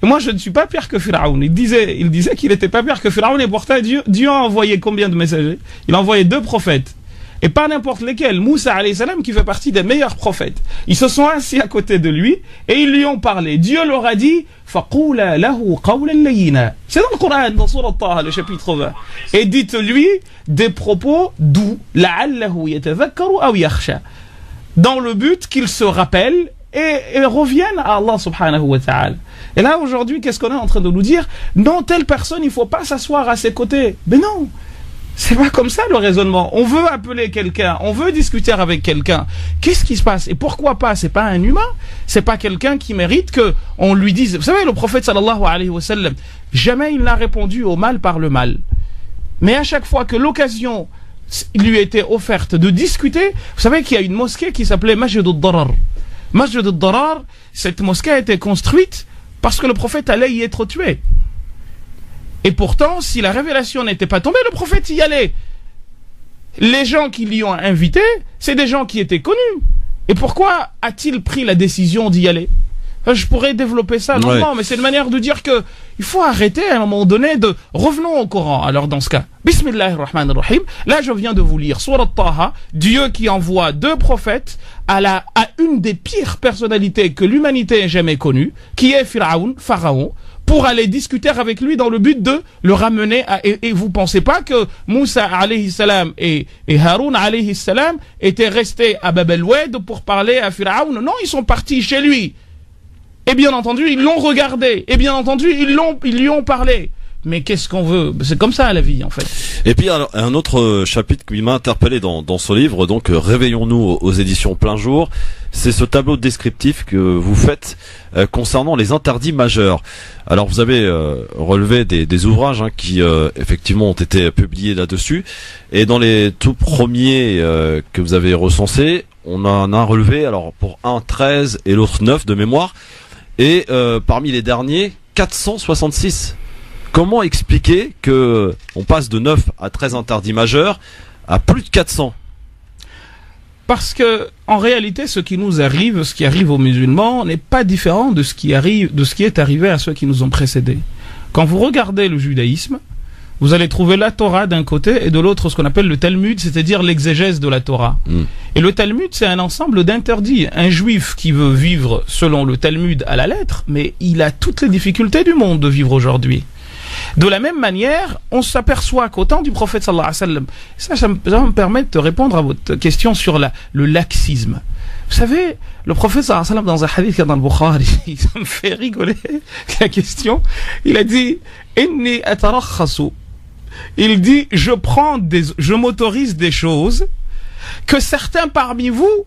Et moi je ne suis pas pire que Pharaon. Il disait qu'il n'était pas pire que Pharaon, et pourtant Dieu a envoyé combien de messagers? Il a envoyé 2 prophètes. Et pas n'importe lesquels. Moussa alayhi salam qui fait partie des meilleurs prophètes. Ils se sont assis à côté de lui et ils lui ont parlé. Dieu leur a dit فَقُولَا لَهُ قَوْلًا لَيِّنًا. C'est dans le Coran, dans Sourate Taha, le chapitre 20. Et dites-lui des propos doux. لَعَلَّهُ يَتَذَكَّرُ أَوْ يَخْشَى. Dans le but qu'il se rappelle et revienne à Allah subhanahu wa ta'ala. Et là aujourd'hui, qu'est-ce qu'on est en train de nous dire? Non, telle personne, il faut pas s'asseoir à ses côtés. Mais non, c'est pas comme ça le raisonnement. On veut appeler quelqu'un, on veut discuter avec quelqu'un. Qu'est-ce qui se passe? Et pourquoi pas? C'est pas un humain, c'est pas quelqu'un qui mérite que on lui dise. Vous savez, le prophète sallallahu alayhi wa sallam, jamais il n'a répondu au mal par le mal. Mais à chaque fois que l'occasion lui était offerte de discuter, vous savez qu'il y a une mosquée qui s'appelait Masjid al-Darar. Masjid al-Darar, cette mosquée a été construite parce que le prophète allait y être tué. Et pourtant, si la révélation n'était pas tombée, le prophète y allait. Les gens qui l'y ont invité, c'est des gens qui étaient connus. Et pourquoi a-t-il pris la décision d'y aller? Je pourrais développer ça longuement, mais c'est une manière de dire que il faut arrêter à un moment donné de... Revenons au Coran, alors dans ce cas. Bismillahirrahmanirrahim. Là, je viens de vous lire Sourate Taha, Dieu qui envoie 2 prophètes à une des pires personnalités que l'humanité ait jamais connue, qui est Pharaon, pour aller discuter avec lui dans le but de le ramener à... Et vous pensez pas que Moussa alayhi salam et Haroun alayhi salam étaient restés à Bab el-Oued pour parler à Pharaon? Non, ils sont partis chez lui. Et bien entendu, ils l'ont regardé. Et bien entendu, ils lui ont parlé. Mais qu'est-ce qu'on veut? C'est comme ça la vie, en fait. Et puis alors, un autre chapitre qui m'a interpellé dans ce livre, donc Réveillons-nous aux éditions Plein Jour, c'est ce tableau descriptif que vous faites concernant les interdits majeurs. Alors vous avez relevé des ouvrages qui effectivement ont été publiés là-dessus, et dans les tout premiers que vous avez recensés, on en a relevé, alors pour un 13 et l'autre 9 de mémoire, et parmi les derniers 466. Comment expliquer que on passe de 9 à 13 interdits majeurs à plus de 400? Parce que, en réalité, ce qui nous arrive, ce qui arrive aux musulmans, n'est pas différent de ce qui est arrivé à ceux qui nous ont précédés. Quand vous regardez le judaïsme, vous allez trouver la Torah d'un côté et de l'autre ce qu'on appelle le Talmud, c'est-à-dire l'exégèse de la Torah. Et le Talmud, c'est un ensemble d'interdits. Un juif qui veut vivre selon le Talmud à la lettre, mais il a toutes les difficultés du monde de vivre aujourd'hui. De la même manière, on s'aperçoit qu'au temps du prophète sallallahu alayhi wa sallam, ça va me permettre de répondre à votre question sur le laxisme. Vous savez, le prophète sallallahu alayhi wa sallam, dans un hadith dans le Bukhari, ça me fait rigoler la question, il a dit « Inni atarakhasu » il dit « je m'autorise des choses que certains parmi vous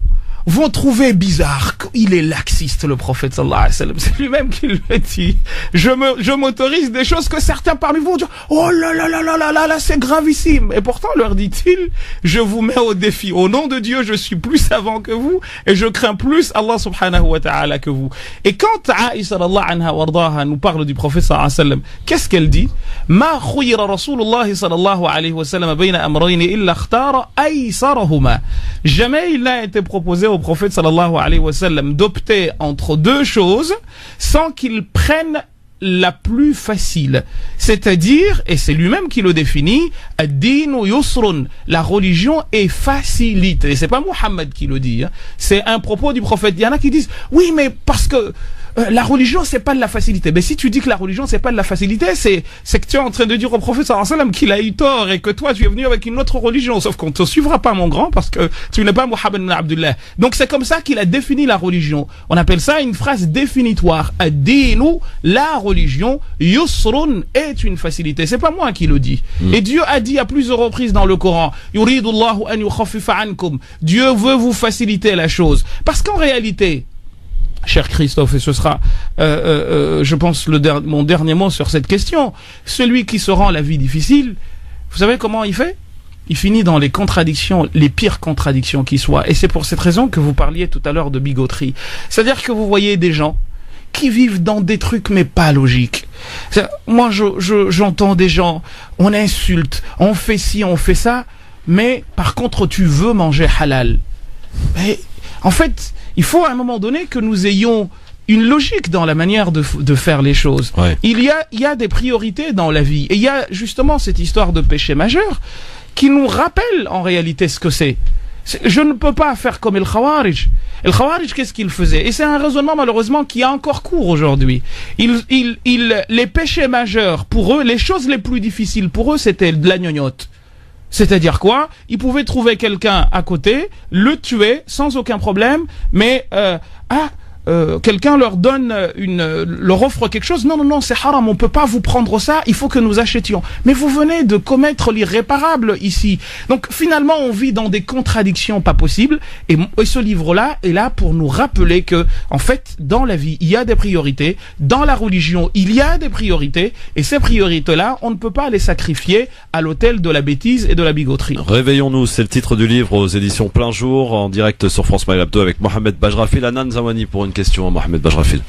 vont trouver bizarre. Il est laxiste, le prophète sallallahu alayhi wa sallam. C'est lui-même qui le dit. Je m'autorise des choses que certains parmi vous vont dire, oh là là là là là là là, c'est gravissime. Et pourtant, leur dit-il, je vous mets au défi. Au nom de Dieu, je suis plus savant que vous et je crains plus Allah subhanahu wa ta'ala que vous. Et quand Aïcha sallallahu anha wardaha nous parle du prophète sallallahu alayhi wa sallam, qu'est-ce qu'elle dit? Ma khuyira Rasulullah sallallahu alayhi wa sallam bayna amrayni illa ikhtara aysarahuma. Jamais il n'a été proposé au prophète sallallahu alayhi wa sallam d'opter entre 2 choses sans qu'il prenne la plus facile. C'est-à-dire, et c'est lui-même qui le définit, ad-dinu yusrun, la religion est facilite. Et c'est pas Muhammad qui le dit, c'est un propos du prophète. Il y en a qui disent, oui, mais parce que la religion c'est pas de la facilité. Mais si tu dis que la religion c'est pas de la facilité, c'est que tu es en train de dire au prophète sallallahu alayhi wa sallam qu'il a eu tort et que toi tu es venu avec une autre religion. Sauf qu'on te suivra pas, mon grand, parce que tu n'es pas Muhammad ibn Abdullah. Donc c'est comme ça qu'il a défini la religion. On appelle ça une phrase définitoire. Ad-dinu, la religion, yusrun, est une facilité. C'est pas moi qui le dis. Et Dieu a dit à plusieurs reprises dans le Coran, yuridullahu an yukhaffifa ankum. Dieu veut vous faciliter la chose. Parce qu'en réalité, cher Christophe, et ce sera, je pense, mon dernier mot sur cette question. Celui qui se rend la vie difficile, vous savez comment il fait? Il finit dans les contradictions, les pires contradictions qui soient. Et c'est pour cette raison que vous parliez tout à l'heure de bigoterie. C'est-à-dire que vous voyez des gens qui vivent dans des trucs mais pas logiques. Moi, j'entends des gens, on insulte, on fait ci, on fait ça, mais par contre, tu veux manger halal. Mais, en fait, il faut à un moment donné que nous ayons une logique dans la manière de faire les choses. Ouais. Il y a des priorités dans la vie. Et il y a justement cette histoire de péché majeur qui nous rappelle en réalité ce que c'est. Je ne peux pas faire comme le Khawarij. Le Khawarij, qu'est-ce qu'il faisait? Et c'est un raisonnement malheureusement qui a encore cours aujourd'hui. Les péchés majeurs, pour eux, les choses les plus difficiles pour eux, c'était de la gnognotte. C'est-à-dire quoi? Ils pouvaient trouver quelqu'un à côté, le tuer sans aucun problème, mais quelqu'un leur donne leur offre quelque chose. Non, c'est haram, on peut pas vous prendre ça, il faut que nous achetions. Mais vous venez de commettre l'irréparable ici. Donc finalement, on vit dans des contradictions pas possibles. Et ce livre-là est là pour nous rappeler que, en fait, dans la vie, il y a des priorités. Dans la religion, il y a des priorités. Et ces priorités-là, on ne peut pas les sacrifier à l'autel de la bêtise et de la bigoterie. Réveillons-nous, c'est le titre du livre aux éditions Plein Jour, en direct sur France Maghreb 2 avec Mohamed Bajrafil, Anan Zawani pour une question à Mohamed Bajrafil.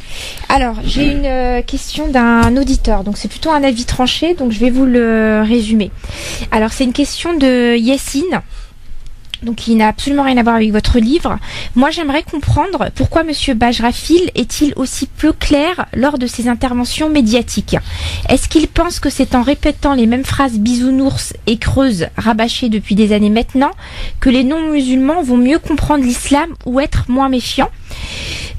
Alors, j'ai une question d'un auditeur, donc c'est plutôt un avis tranché, donc je vais vous le résumer. Alors, c'est une question de Yassine, donc qui n'a absolument rien à voir avec votre livre. Moi, j'aimerais comprendre pourquoi Monsieur Bajrafil est-il aussi peu clair lors de ses interventions médiatiques. Est-ce qu'il pense que c'est en répétant les mêmes phrases bisounours et creuses rabâchées depuis des années maintenant que les non-musulmans vont mieux comprendre l'islam ou être moins méfiants?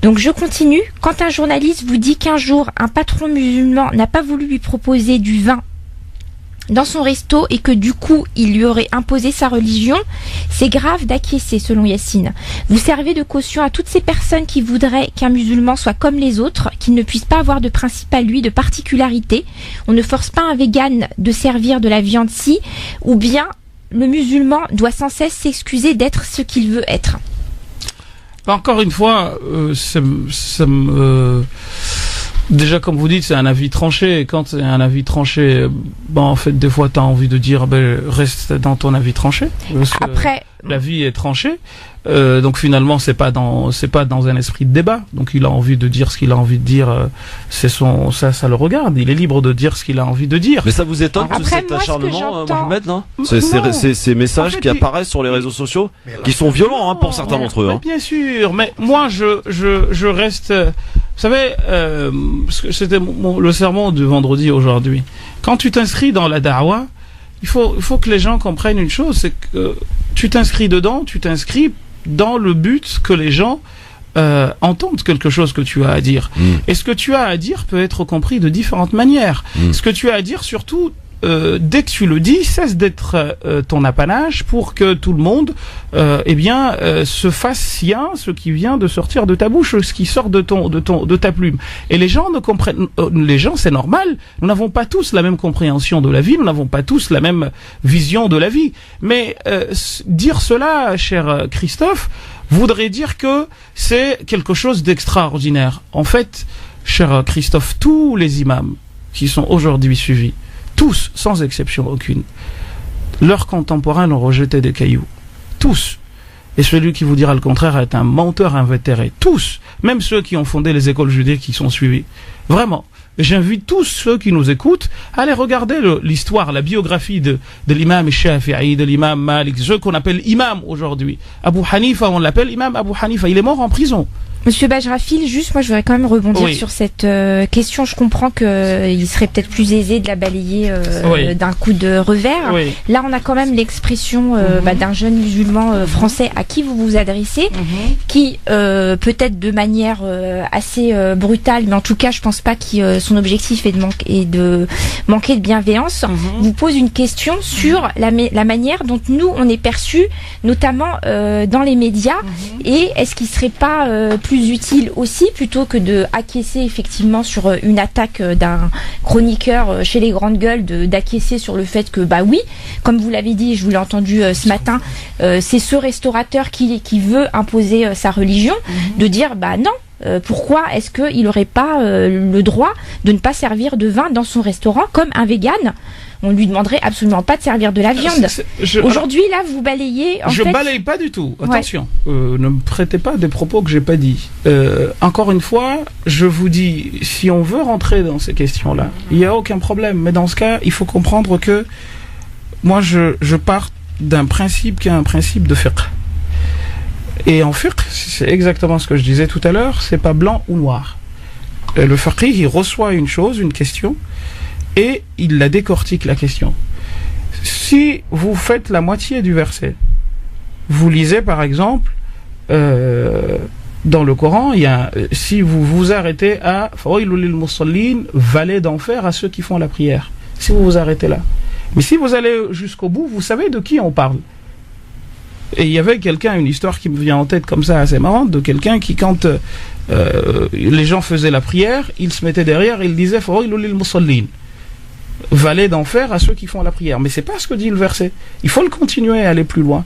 Donc je continue. Quand un journaliste vous dit qu'un jour un patron musulman n'a pas voulu lui proposer du vin dans son resto et que du coup il lui aurait imposé sa religion, c'est grave d'acquiescer selon Yassine. Vous servez de caution à toutes ces personnes qui voudraient qu'un musulman soit comme les autres, qu'il ne puisse pas avoir de principe à lui, de particularité. On ne force pas un vegan de servir de la viande si, ou bien le musulman doit sans cesse s'excuser d'être ce qu'il veut être. Encore une fois, déjà, comme vous dites, c'est un avis tranché. Et quand c'est un avis tranché, en fait, des fois, t'as envie de dire, reste dans ton avis tranché. Après, la vie est tranchée. Donc finalement, c'est pas dans un esprit de débat. Donc il a envie de dire ce qu'il a envie de dire. Ça le regarde. Il est libre de dire ce qu'il a envie de dire. Mais ça vous étonne tout cet acharnement, Mohamed, non? Ces messages qui apparaissent sur les réseaux sociaux, qui sont violents, pour certains d'entre eux. Bien sûr, mais moi, je reste. Vous savez, c'était le sermon du vendredi aujourd'hui. Quand tu t'inscris dans la da'wa, il faut que les gens comprennent une chose, c'est que tu t'inscris dedans, tu t'inscris dans le but que les gens entendent quelque chose que tu as à dire. Et ce que tu as à dire peut être compris de différentes manières. Ce que tu as à dire, surtout, dès que tu le dis, cesse d'être ton apanage pour que tout le monde se fasse sien ce qui vient de sortir de ta bouche, ce qui sort de ta plume. Et les gens ne comprennent, les gens, c'est normal, nous n'avons pas tous la même compréhension de la vie, nous n'avons pas tous la même vision de la vie. Mais dire cela, cher Christophe, voudrait dire que c'est quelque chose d'extraordinaire. En fait, cher Christophe, tous les imams qui sont aujourd'hui suivis, tous, sans exception aucune, leurs contemporains l'ont rejeté des cailloux. Tous. Et celui qui vous dira le contraire est un menteur invétéré. Tous. Même ceux qui ont fondé les écoles judaïques qui sont suivis. Vraiment. J'invite tous ceux qui nous écoutent à aller regarder l'histoire, la biographie de l'imam Shafi'i, de l'imam Malik, ceux qu'on appelle imam aujourd'hui. Abu Hanifa, on l'appelle imam Abu Hanifa. Il est mort en prison. Monsieur Bajrafil, juste, moi je voudrais quand même rebondir sur cette question. Je comprends qu'il serait peut-être plus aisé de la balayer d'un coup de revers. Oui. Là, on a quand même l'expression d'un jeune musulman français à qui vous vous adressez, qui peut-être de manière assez brutale, mais en tout cas, je pense pas que son objectif est de manquer de bienveillance, vous pose une question sur la manière dont nous on est perçus, notamment dans les médias, et est-ce qu'il serait pas plus utile aussi, plutôt que de acquiescer effectivement sur une attaque d'un chroniqueur chez les grandes gueules, d'acquiescer sur le fait que oui, comme vous l'avez dit, je vous l'ai entendu ce matin, c'est ce restaurateur qui veut imposer sa religion, de dire non, pourquoi est-ce qu'il n'aurait pas le droit de ne pas servir de vin dans son restaurant comme un vegan? On lui demanderait absolument pas de servir de la viande. Aujourd'hui, là, vous balayez. Je balaye pas du tout. Attention, ne me prêtez pas des propos que j'ai pas dit. Encore une fois, je vous dis, si on veut rentrer dans ces questions-là, il y a aucun problème. Mais dans ce cas, il faut comprendre que moi, je pars d'un principe qui est un principe de fiqh. Et en fiqh, c'est exactement ce que je disais tout à l'heure. C'est pas blanc ou noir. Le faqih, il reçoit une chose, une question, et il la décortique, la question. Si vous faites la moitié du verset, vous lisez par exemple, dans le Coran, si vous vous arrêtez à Fawailul lil musallin, vallée d'enfer à ceux qui font la prière. Si vous vous arrêtez là. Mais si vous allez jusqu'au bout, vous savez de qui on parle. Et il y avait une histoire qui me vient en tête comme ça, assez marrante, de quelqu'un qui, quand les gens faisaient la prière, il se mettait derrière et il disait Fawailul lil musallin, vallée d'enfer à ceux qui font la prière. Mais c'est pas ce que dit le verset. Il faut le continuer à aller plus loin.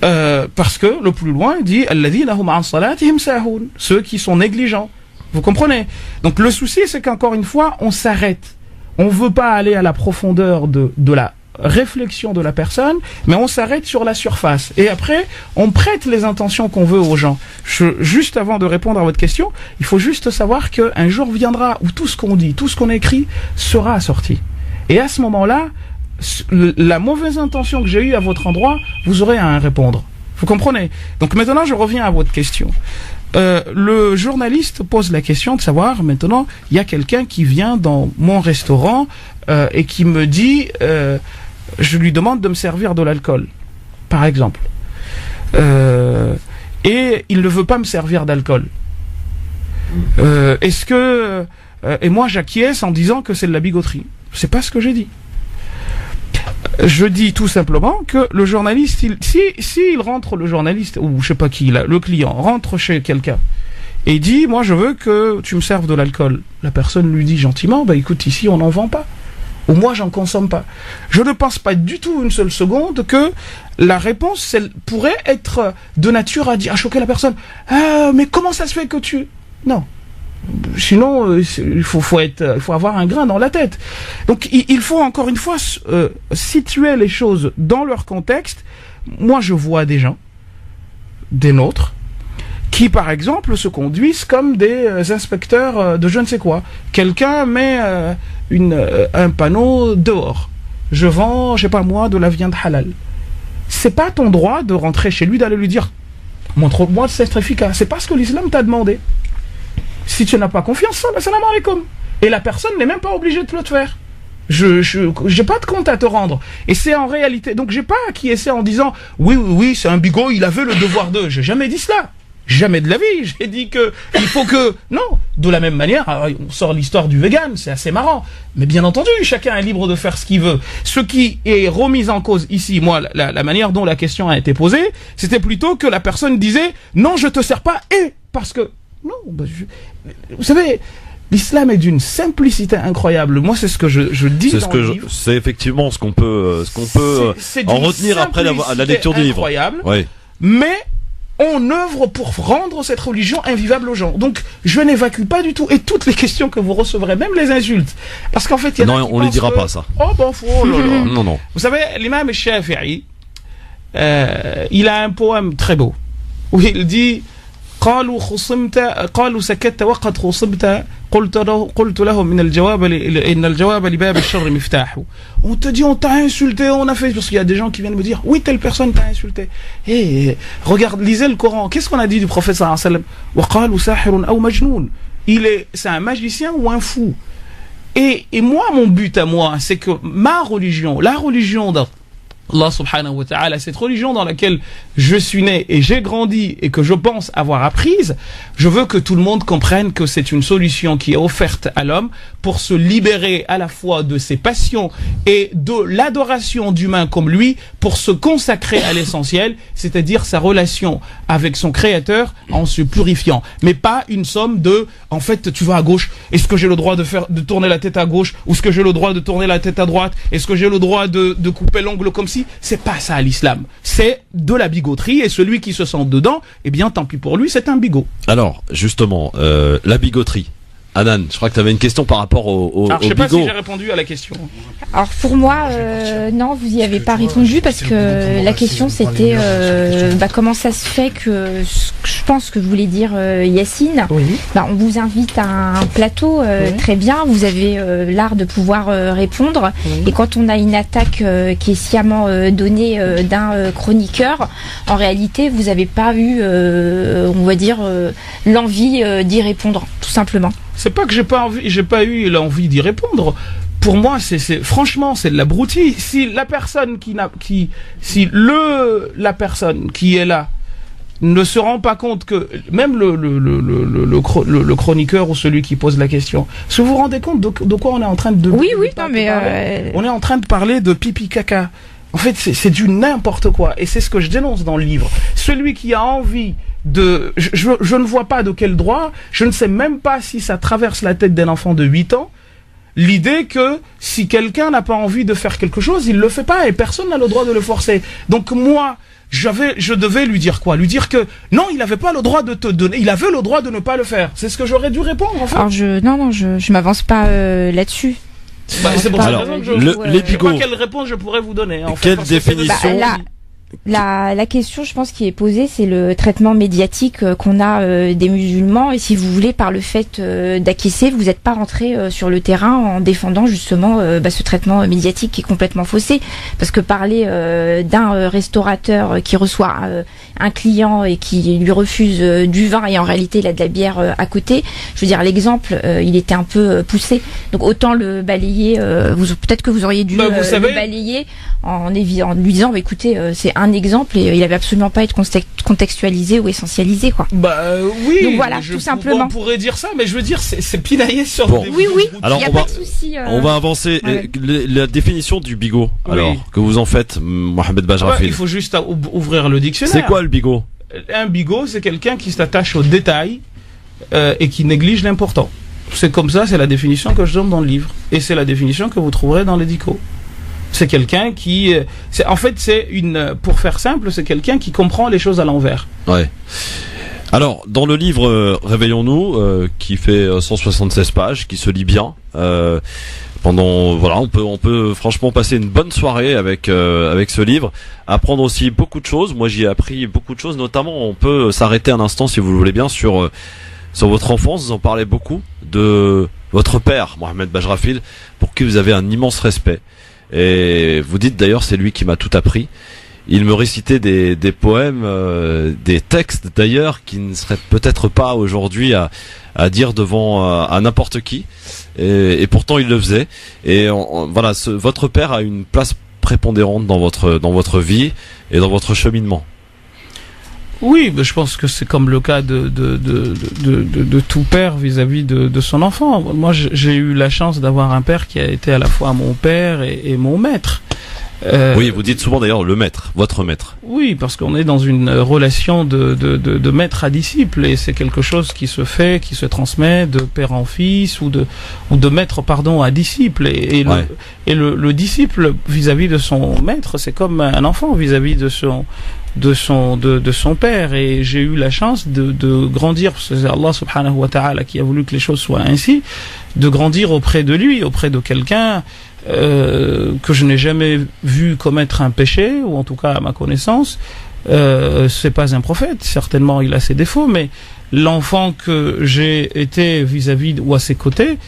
Parce que le plus loin dit alladhina hum an salatihim sahun, ceux qui sont négligents. Vous comprenez? Donc le souci, c'est qu'encore une fois, on s'arrête. On veut pas aller à la profondeur de la réflexion de la personne, mais on s'arrête sur la surface. Et après, on prête les intentions qu'on veut aux gens. Juste avant de répondre à votre question, il faut juste savoir qu'un jour viendra où tout ce qu'on dit, tout ce qu'on écrit sera assorti. Et à ce moment-là, la mauvaise intention que j'ai eue à votre endroit, vous aurez à en répondre. Vous comprenez? Donc maintenant, je reviens à votre question. Le journaliste pose la question de savoir, maintenant, il y a quelqu'un qui vient dans mon restaurant et qui me dit, je lui demande de me servir de l'alcool, par exemple. Et il ne veut pas me servir d'alcool. Est-ce que... et moi, j'acquiesce en disant que c'est de la bigoterie. C'est pas ce que j'ai dit. Je dis tout simplement que le journaliste, s'il rentre, le journaliste, ou je sais pas qui, le client, rentre chez quelqu'un et dit, moi je veux que tu me serves de l'alcool. La personne lui dit gentiment, bah écoute, ici on n'en vend pas. Ou moi j'en consomme pas. Je ne pense pas du tout une seule seconde que la réponse pourrait être de nature à choquer la personne. Ah, mais comment ça se fait que tu... Non. Sinon, il faut avoir un grain dans la tête. Donc, il faut encore une fois situer les choses dans leur contexte. Moi, je vois des gens, des nôtres, qui, par exemple, se conduisent comme des inspecteurs de je ne sais quoi. Quelqu'un met un panneau dehors. Je vends, je sais pas moi, de la viande halal. C'est pas ton droit de rentrer chez lui, d'aller lui dire montre-moi ce certificat. C'est pas ce que l'islam t'a demandé. Si tu n'as pas confiance, salam alaikum. Et la personne n'est même pas obligée de te le faire. J'ai pas de compte à te rendre. Et c'est en réalité, donc j'ai pas acquiescé en disant oui, c'est un bigot, il avait le devoir de. J'ai jamais dit cela. Jamais de la vie. J'ai dit que il faut que... Non, de la même manière, on sort l'histoire du vegan, c'est assez marrant. Mais bien entendu, chacun est libre de faire ce qu'il veut. Ce qui est remis en cause ici, moi, la manière dont la question a été posée, c'était plutôt que la personne disait « Non, je te sers pas, et parce que... » Non, vous savez... L'islam est d'une simplicité incroyable. Moi, c'est ce que je dis dans le livre. C'est effectivement ce qu'on peut en retenir après la lecture du livre. Incroyable. Oui. Mais on œuvre pour rendre cette religion invivable aux gens. Donc, je n'évacue pas du tout. Et toutes les questions que vous recevrez, même les insultes. Parce qu'en fait, il y a non, on ne les dira pas, ça. Oh, bon, non. Vous savez, l'imam Shafi'i, il a un poème très beau, où il dit قالوا سكت وقد خصمت قلت لهم إن الجواب لباب الشر مفتاح. On te dit, on t'a insulté, on a fait, parce qu'il y a des gens qui viennent me dire oui, telle personne t'a insulté. Et regarde, lisez le Coran, qu'est-ce qu'on a dit du prophète sallallahu alayhi wa sallam? وقالوا ساحر أو مجنون. C'est un magicien ou un fou. Et moi, mon but à moi, c'est que ma religion, la religion Allah subhanahu wa ta'ala, cette religion dans laquelle je suis né et j'ai grandi et que je pense avoir apprise, je veux que tout le monde comprenne que c'est une solution qui est offerte à l'homme pour se libérer à la fois de ses passions et de l'adoration d'humains comme lui, pour se consacrer à l'essentiel, c'est-à-dire sa relation avec son créateur en se purifiant. Mais pas une somme de, en fait, tu vas à gauche, est-ce que j'ai le droit de tourner la tête à gauche, ou est-ce que j'ai le droit de tourner la tête à droite, est-ce que j'ai le droit de couper l'ongle comme ça? ici, c'est pas ça l'islam. C'est de la bigoterie et celui qui se sent dedans, eh bien tant pis pour lui, c'est un bigot. Alors, justement, la bigoterie. Anan, je crois que tu avais une question par rapport au Alors, je sais bigot. pas si j'ai répondu à la question. Alors pour moi, non, vous y avez pas répondu parce que la question c'était comment ça se fait que je pense que voulait dire Yacine. Oui. On vous invite à un plateau, très bien, vous avez l'art de pouvoir répondre. Et quand on a une attaque qui est sciemment donnée d'un chroniqueur, en réalité vous n'avez pas eu, on va dire, l'envie d'y répondre, tout simplement. C'est pas que j'ai pas eu l'envie d'y répondre. Pour moi, franchement, c'est de la broutille. Si la personne la personne qui est là ne se rend pas compte que même le chroniqueur ou celui qui pose la question, est-ce que vous vous rendez compte de quoi on est en train de Oui, non, mais on est en train de parler de pipi caca. En fait, c'est du n'importe quoi. Et c'est ce que je dénonce dans le livre. Celui qui a envie je ne vois pas de quel droit, je ne sais même pas si ça traverse la tête d'un enfant de 8 ans, l'idée que si quelqu'un n'a pas envie de faire quelque chose, il le fait pas et personne n'a le droit de le forcer. Donc moi, je devais lui dire quoi? Lui dire que non, il n'avait pas le droit de te donner, il avait le droit de ne pas le faire. C'est ce que j'aurais dû répondre en fait. Alors je m'avance pas là-dessus. C'est pour ça que les bigots. Je sais pas quelle réponse je pourrais vous donner. En quelle définition? La question, je pense, qui est posée, c'est le traitement médiatique qu'on a des musulmans. Et si vous voulez, par le fait d'acquiescer, vous n'êtes pas rentré sur le terrain en défendant justement ce traitement médiatique qui est complètement faussé. Parce que parler d'un restaurateur qui reçoit un client et qui lui refuse du vin et en réalité il a de la bière à côté, je veux dire, l'exemple, il était un peu poussé. Donc autant le balayer, peut-être que vous auriez dû le balayer en lui disant, écoutez, c'est un exemple et il avait absolument pas à être contextualisé ou essentialisé, quoi. Oui. Donc voilà, tout simplement. On pourrait dire ça, mais je veux dire, c'est pinaillé sur des... Oui. Alors, il n'y a pas de souci. On va avancer. Ouais. La définition du bigot, alors, que vous en faites, Mohamed Bajrafil. Il faut juste ouvrir le dictionnaire. C'est quoi le bigot? Un bigot, c'est quelqu'un qui s'attache aux détails et qui néglige l'important. C'est comme ça, c'est la définition que je donne dans le livre. Et c'est la définition que vous trouverez dans l'édico. C'est quelqu'un qui... pour faire simple, c'est quelqu'un qui comprend les choses à l'envers. Ouais. Alors, dans le livre Réveillons-nous, qui fait 176 pages, qui se lit bien, on peut franchement passer une bonne soirée avec ce livre, apprendre aussi beaucoup de choses. Moi, j'y ai appris beaucoup de choses, notamment on peut s'arrêter un instant, si vous le voulez bien, sur votre enfance. Vous en parlez beaucoup, de votre père, Mohamed Bajrafil, pour qui vous avez un immense respect. Et vous dites d'ailleurs, c'est lui qui m'a tout appris. Il me récitait des poèmes, des textes d'ailleurs, qui ne seraient peut-être pas aujourd'hui à dire devant à n'importe qui. Et pourtant il le faisait. Et votre père a une place prépondérante dans votre vie et dans votre cheminement. Oui, je pense que c'est comme le cas de tout père vis-à-vis de son enfant. Moi, j'ai eu la chance d'avoir un père qui a été à la fois mon père et mon maître. Oui, vous dites souvent d'ailleurs le maître, votre maître. Oui, parce qu'on est dans une relation de maître à disciple et c'est quelque chose qui se fait, qui se transmet de père en fils ou de maître à disciple. Et le disciple vis-à-vis de son maître, c'est comme un enfant vis-à-vis de son père. Et j'ai eu la chance de grandir, c'est Allah subhanahu wa ta'ala qui a voulu que les choses soient ainsi, de grandir auprès de lui, auprès de quelqu'un que je n'ai jamais vu commettre un péché, ou en tout cas à ma connaissance. C'est pas un prophète, certainement il a ses défauts, mais l'enfant que j'ai été vis-à-vis ou à ses côtés,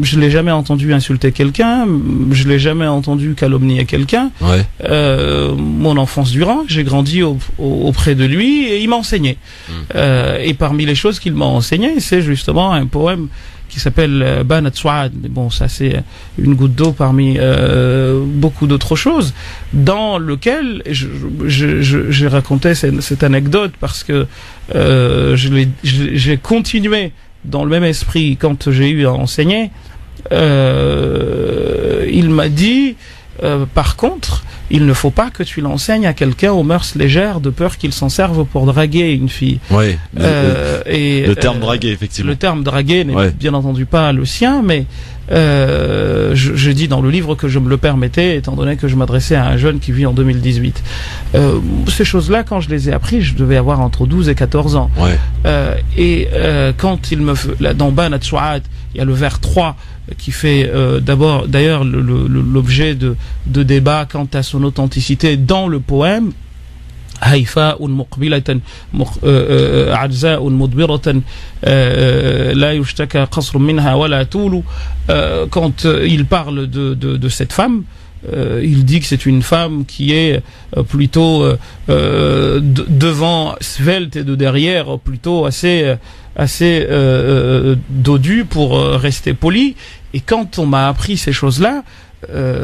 je l'ai jamais entendu insulter quelqu'un, je l'ai jamais entendu calomnier quelqu'un. Ouais. Mon enfance durant, j'ai grandi auprès de lui et il m'a enseigné. Et parmi les choses qu'il m'a enseigné, c'est justement un poème qui s'appelle Banat Souad. Bon, ça c'est une goutte d'eau parmi beaucoup d'autres choses, dans lequel j'ai raconté cette anecdote parce que j'ai continué dans le même esprit quand j'ai eu à enseigner. Il m'a dit Par contre, il ne faut pas que tu l'enseignes à quelqu'un aux mœurs légères de peur qu'il s'en serve pour draguer une fille. Oui. Le terme draguer, effectivement. Le terme draguer n'est bien entendu pas le sien, mais je dis dans le livre que je me le permettais, étant donné que je m'adressais à un jeune qui vit en 2018. Ces choses-là, quand je les ai appris, je devais avoir entre 12 et 14 ans. Quand il me fait, dans Banat Souad, il y a le vers 3 qui fait d'ailleurs l'objet de débats quant à son authenticité dans le poème. هيفاء مقبلة عجزاء مدبرة لا يشتكى قصر منها ولا طول. Quand il parle de cette femme, il dit que c'est une femme qui est plutôt devant svelte et de derrière plutôt assez dodue pour rester poli. Et quand on m'a appris ces choses-là,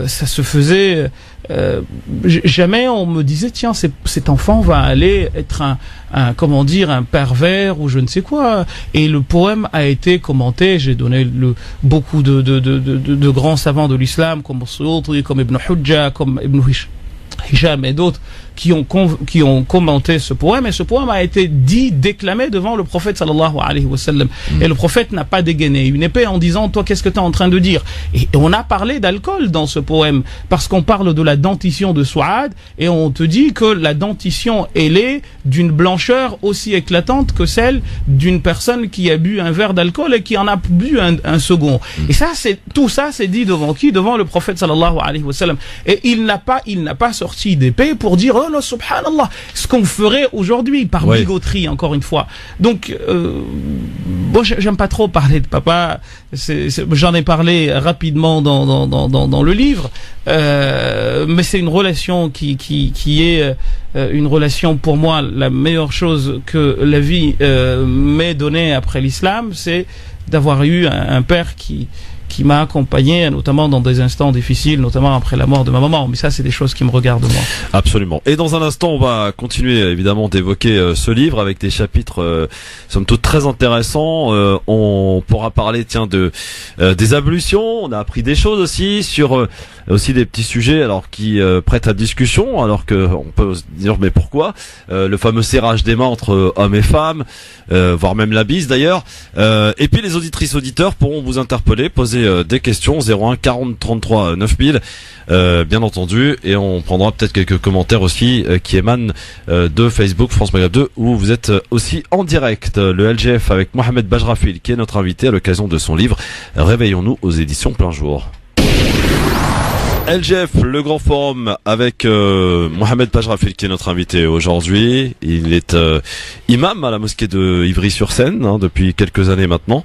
ça se faisait jamais on me disait tiens cet enfant va aller être un pervers ou je ne sais quoi. Et le poème a été commenté. J'ai donné beaucoup de grands savants de l'islam comme Suyuti, comme Ibn Hujja, comme Ibn Hisham et d'autres qui ont commenté ce poème, et ce poème a été déclamé devant le prophète sallallahu alayhi wa sallam. Et le prophète n'a pas dégainé une épée en disant toi qu'est-ce que tu es en train de dire. Et on a parlé d'alcool dans ce poème parce qu'on parle de la dentition de Souad, et on te dit que la dentition elle est d'une blancheur aussi éclatante que celle d'une personne qui a bu un verre d'alcool et qui en a bu un second. Et ça tout ça c'est dit devant qui? Devant le prophète sallallahu alayhi wa sallam. Et il n'a pas sorti d'épée pour dire oh là, subhanallah, ce qu'on ferait aujourd'hui par bigoterie, encore une fois. Donc, bon, j'aime pas trop parler de papa. J'en ai parlé rapidement dans le livre, mais c'est une relation qui est une relation pour moi la meilleure chose que la vie m'ait donnée après l'islam, c'est d'avoir eu un père qui m'a accompagné, notamment dans des instants difficiles, notamment après la mort de ma maman. Mais ça, c'est des choses qui me regardent moi. Absolument. Et dans un instant, on va continuer évidemment d'évoquer ce livre avec des chapitres somme toute très intéressants. On pourra parler des ablutions. On a appris des choses aussi sur aussi des petits sujets alors qui prêtent à discussion, alors que on peut se dire mais pourquoi le fameux serrage des mains entre hommes et femmes, voire même la bise d'ailleurs. Et puis les auditrices auditeurs pourront vous interpeller, poser des questions 01 40 33 9000 bien entendu, et on prendra peut-être quelques commentaires aussi qui émanent de Facebook France Maghreb 2 où vous êtes aussi en direct. Le LGF avec Mohamed Bajrafil qui est notre invité à l'occasion de son livre Réveillons-nous aux éditions Plein Jour. LGF, le grand forum avec Mohamed Bajrafil qui est notre invité aujourd'hui. Il est imam à la mosquée de Ivry-sur-Seine depuis quelques années maintenant.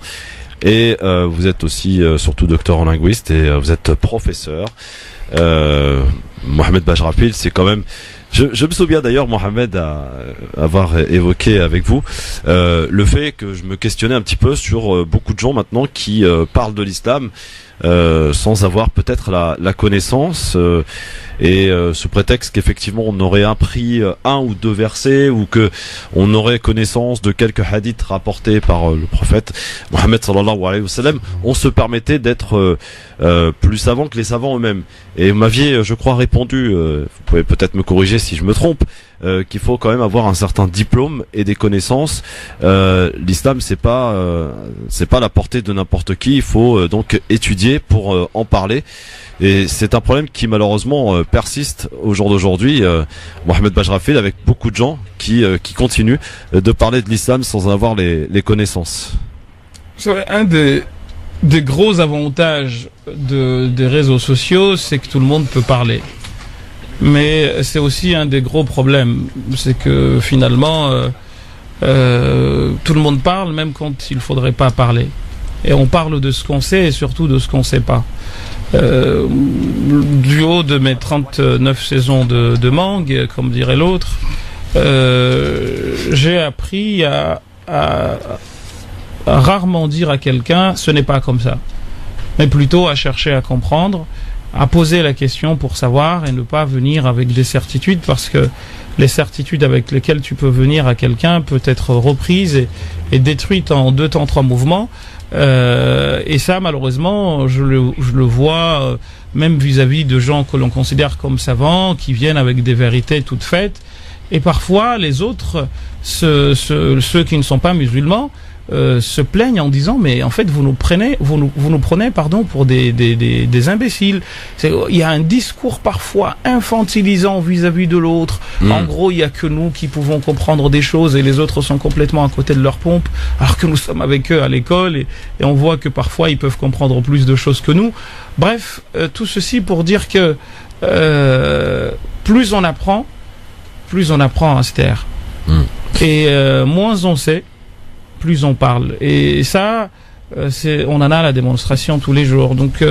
Et vous êtes aussi surtout docteur en linguiste et vous êtes professeur. Mohamed Bajrafil, c'est quand même... Je me souviens d'ailleurs, Mohamed, à avoir évoqué avec vous le fait que je me questionnais un petit peu sur beaucoup de gens maintenant qui parlent de l'islam sans avoir peut-être la connaissance et sous prétexte qu'effectivement on aurait appris un ou deux versets ou que on aurait connaissance de quelques hadiths rapportés par le prophète Mohammed sallallahu alayhi wa sallam, on se permettait d'être plus savants que les savants eux-mêmes. Et vous m'aviez, je crois, répondu, vous pouvez peut-être me corriger si je me trompe, qu'il faut quand même avoir un certain diplôme et des connaissances. L'islam c'est pas la portée de n'importe qui, il faut donc étudier pour en parler. Et c'est un problème qui malheureusement persiste au jour d'aujourd'hui, Mohamed Bajrafil, avec beaucoup de gens qui continuent de parler de l'islam sans en avoir les connaissances. Un des gros avantages des réseaux sociaux, c'est que tout le monde peut parler. Mais c'est aussi un des gros problèmes, c'est que finalement tout le monde parle même quand il faudrait pas parler. Et on parle de ce qu'on sait et surtout de ce qu'on sait pas. Du haut de mes 39 saisons de mangue, comme dirait l'autre, j'ai appris à rarement dire à quelqu'un ce n'est pas comme ça, mais plutôt à chercher à comprendre à poser la question pour savoir et ne pas venir avec des certitudes, parce que les certitudes avec lesquelles tu peux venir à quelqu'un peut être reprise et détruite en 2 temps 3 mouvements. Et ça, malheureusement, je le vois même vis-à-vis de gens que l'on considère comme savants, qui viennent avec des vérités toutes faites. Et parfois, les autres, ceux qui ne sont pas musulmans, se plaignent en disant mais en fait vous nous prenez pour des imbéciles. Il y a un discours parfois infantilisant vis-à-vis de l'autre. En gros, il y a que nous qui pouvons comprendre des choses et les autres sont complètement à côté de leur pompe, alors que nous sommes avec eux à l'école et on voit que parfois ils peuvent comprendre plus de choses que nous. Bref, tout ceci pour dire que plus on apprend à se taire. Et moins on sait, plus on parle. Et ça, on en a la démonstration tous les jours. Donc,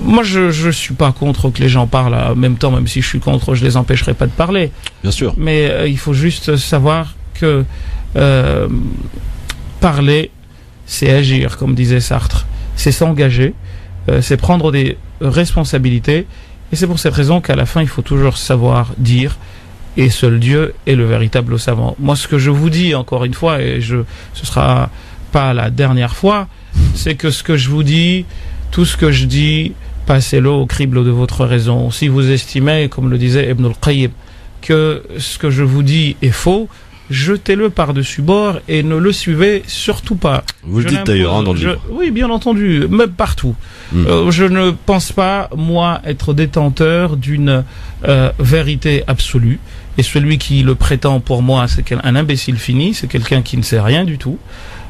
moi, je suis pas contre que les gens parlent en même temps, même si je suis contre, je les empêcherai pas de parler. Bien sûr. Mais il faut juste savoir que parler, c'est agir, comme disait Sartre. C'est s'engager, c'est prendre des responsabilités. Et c'est pour cette raison qu'à la fin, il faut toujours savoir dire. Et seul Dieu est le véritable savant. Moi, ce que je vous dis, encore une fois, et ce sera pas la dernière fois, c'est que ce que je vous dis, tout ce que je dis, passez-le au crible de votre raison. Si vous estimez, comme le disait Ibn al-Qayyim, que ce que je vous dis est faux, jetez-le par-dessus bord et ne le suivez surtout pas. Vous le dites d'ailleurs dans le livre. Oui, bien entendu, même partout. Je ne pense pas, moi, être détenteur d'une vérité absolue. Et celui qui le prétend, pour moi, c'est un imbécile fini, c'est quelqu'un qui ne sait rien du tout.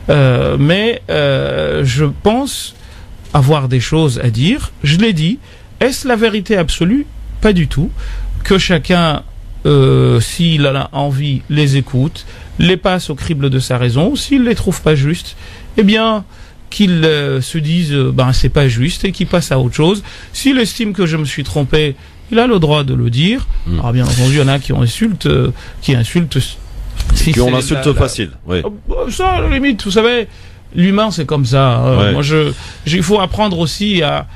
Mais je pense avoir des choses à dire. Je l'ai dit. Est-ce la vérité absolue? Pas du tout. Que chacun, s'il en a envie, les écoute, les passe au crible de sa raison. S'il les trouve pas justes, eh bien, qu'il se dise, c'est pas juste, et qu'il passe à autre chose. S'il estime que je me suis trompé, il a le droit de le dire. Alors bien entendu, il y en a qui insultent. Qui ont l'insulte facile. Oui. Ça, à la limite, vous savez, l'humain c'est comme ça. Ouais. Moi, il faut apprendre aussi à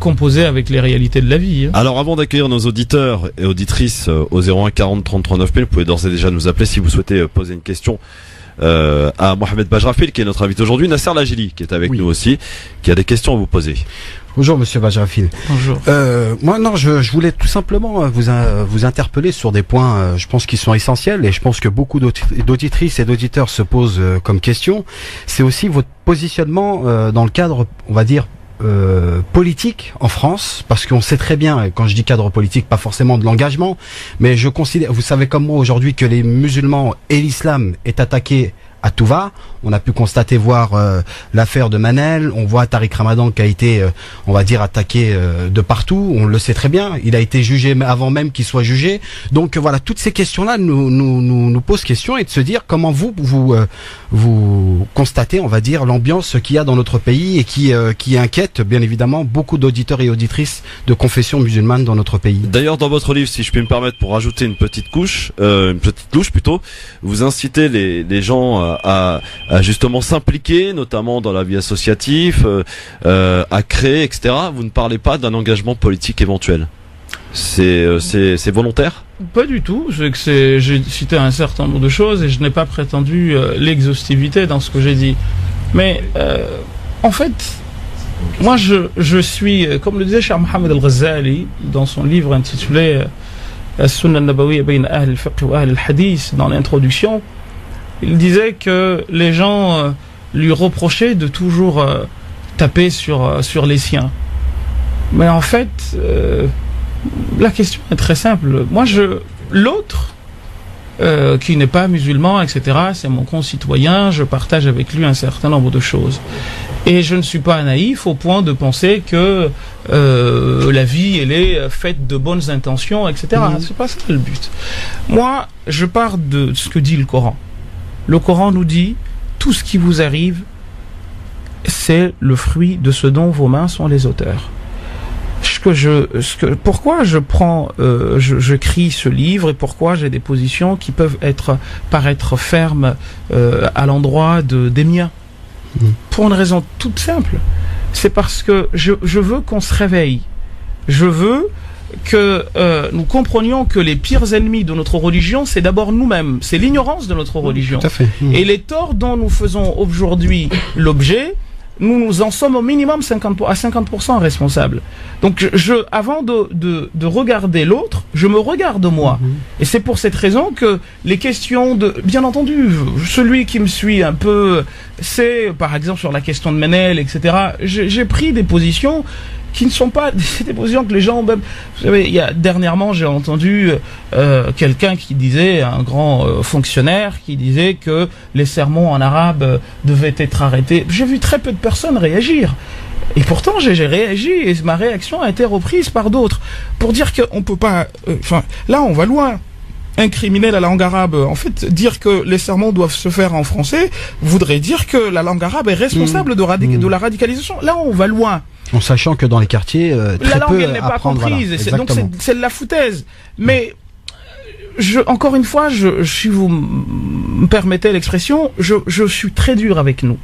composer avec les réalités de la vie. Alors avant d'accueillir nos auditeurs et auditrices au 01 40 30 39 000, vous pouvez d'ores et déjà nous appeler si vous souhaitez poser une question à Mohamed Bajrafil, qui est notre invité aujourd'hui, Nasser Lajili qui est avec nous aussi, qui a des questions à vous poser. Bonjour Monsieur Bajrafil. Bonjour. Moi non, je voulais tout simplement vous interpeller sur des points, je pense qui sont essentiels, et je pense que beaucoup d'auditrices et d'auditeurs se posent comme question. C'est aussi votre positionnement dans le cadre, on va dire, politique en France, parce qu'on sait très bien, et quand je dis cadre politique, pas forcément de l'engagement, mais je considère, vous savez comme moi aujourd'hui, que les musulmans et l'islam est attaqué à tout va. On a pu voir l'affaire de Manel, on voit Tariq Ramadan qui a été, on va dire, attaqué de partout, on le sait très bien, il a été jugé avant même qu'il soit jugé. Donc voilà, toutes ces questions-là nous posent question, et de se dire comment vous constatez, on va dire, l'ambiance qu'il y a dans notre pays et qui inquiète bien évidemment beaucoup d'auditeurs et auditrices de confession musulmane dans notre pays. D'ailleurs, dans votre livre, si je puis me permettre, pour rajouter une petite louche plutôt, vous incitez les gens à justement s'impliquer, notamment dans la vie associative, à créer, etc. Vous ne parlez pas d'un engagement politique éventuel. C'est volontaire? Pas du tout. J'ai cité un certain nombre de choses et je n'ai pas prétendu l'exhaustivité dans ce que j'ai dit. Mais en fait, moi je suis, comme le disait Cheikh Mohammed Al-Ghazali dans son livre intitulé As-Sunnah an-Nabawiyya bayna Ahl al-Fiqh wa Ahl al-Hadith, dans l'introduction, il disait que les gens lui reprochaient de toujours taper sur les siens. Mais en fait, la question est très simple. Moi, l'autre, qui n'est pas musulman, etc., c'est mon concitoyen, je partage avec lui un certain nombre de choses. Et je ne suis pas naïf au point de penser que la vie, elle est faite de bonnes intentions, etc. C'est pas ça le but. Moi, je pars de ce que dit le Coran. Le Coran nous dit, tout ce qui vous arrive, c'est le fruit de ce dont vos mains sont les auteurs. Pourquoi je crie ce livre et pourquoi j'ai des positions qui peuvent paraître fermes à l'endroit des miens? Pour une raison toute simple. c'est parce que je veux qu'on se réveille. Je veux que nous comprenions que les pires ennemis de notre religion, c'est d'abord nous-mêmes. C'est l'ignorance de notre religion. Tout à fait. Et les torts dont nous faisons aujourd'hui l'objet, nous en sommes au minimum 50% responsables. Donc avant de regarder l'autre, je me regarde moi. Et c'est pour cette raison que les questions bien entendu, celui qui me suit un peu, c'est par exemple sur la question de Menel, etc. J'ai pris des positions qui ne sont pas des positions que les gens même. Vous savez, dernièrement, j'ai entendu quelqu'un qui disait, un grand fonctionnaire, qui disait que les sermons en arabe devaient être arrêtés. J'ai vu très peu de personnes réagir. Et pourtant, j'ai réagi et ma réaction a été reprise par d'autres pour dire qu'on peut pas. Là, on va loin. Incriminer la langue arabe, en fait, dire que les sermons doivent se faire en français voudrait dire que la langue arabe est responsable de la radicalisation. Là, on va loin. En sachant que dans les quartiers, très la langue, peu elle n'est pas comprise. Voilà, donc c'est de la foutaise. Mais encore une fois, si vous me permettez l'expression, je suis très dur avec nous.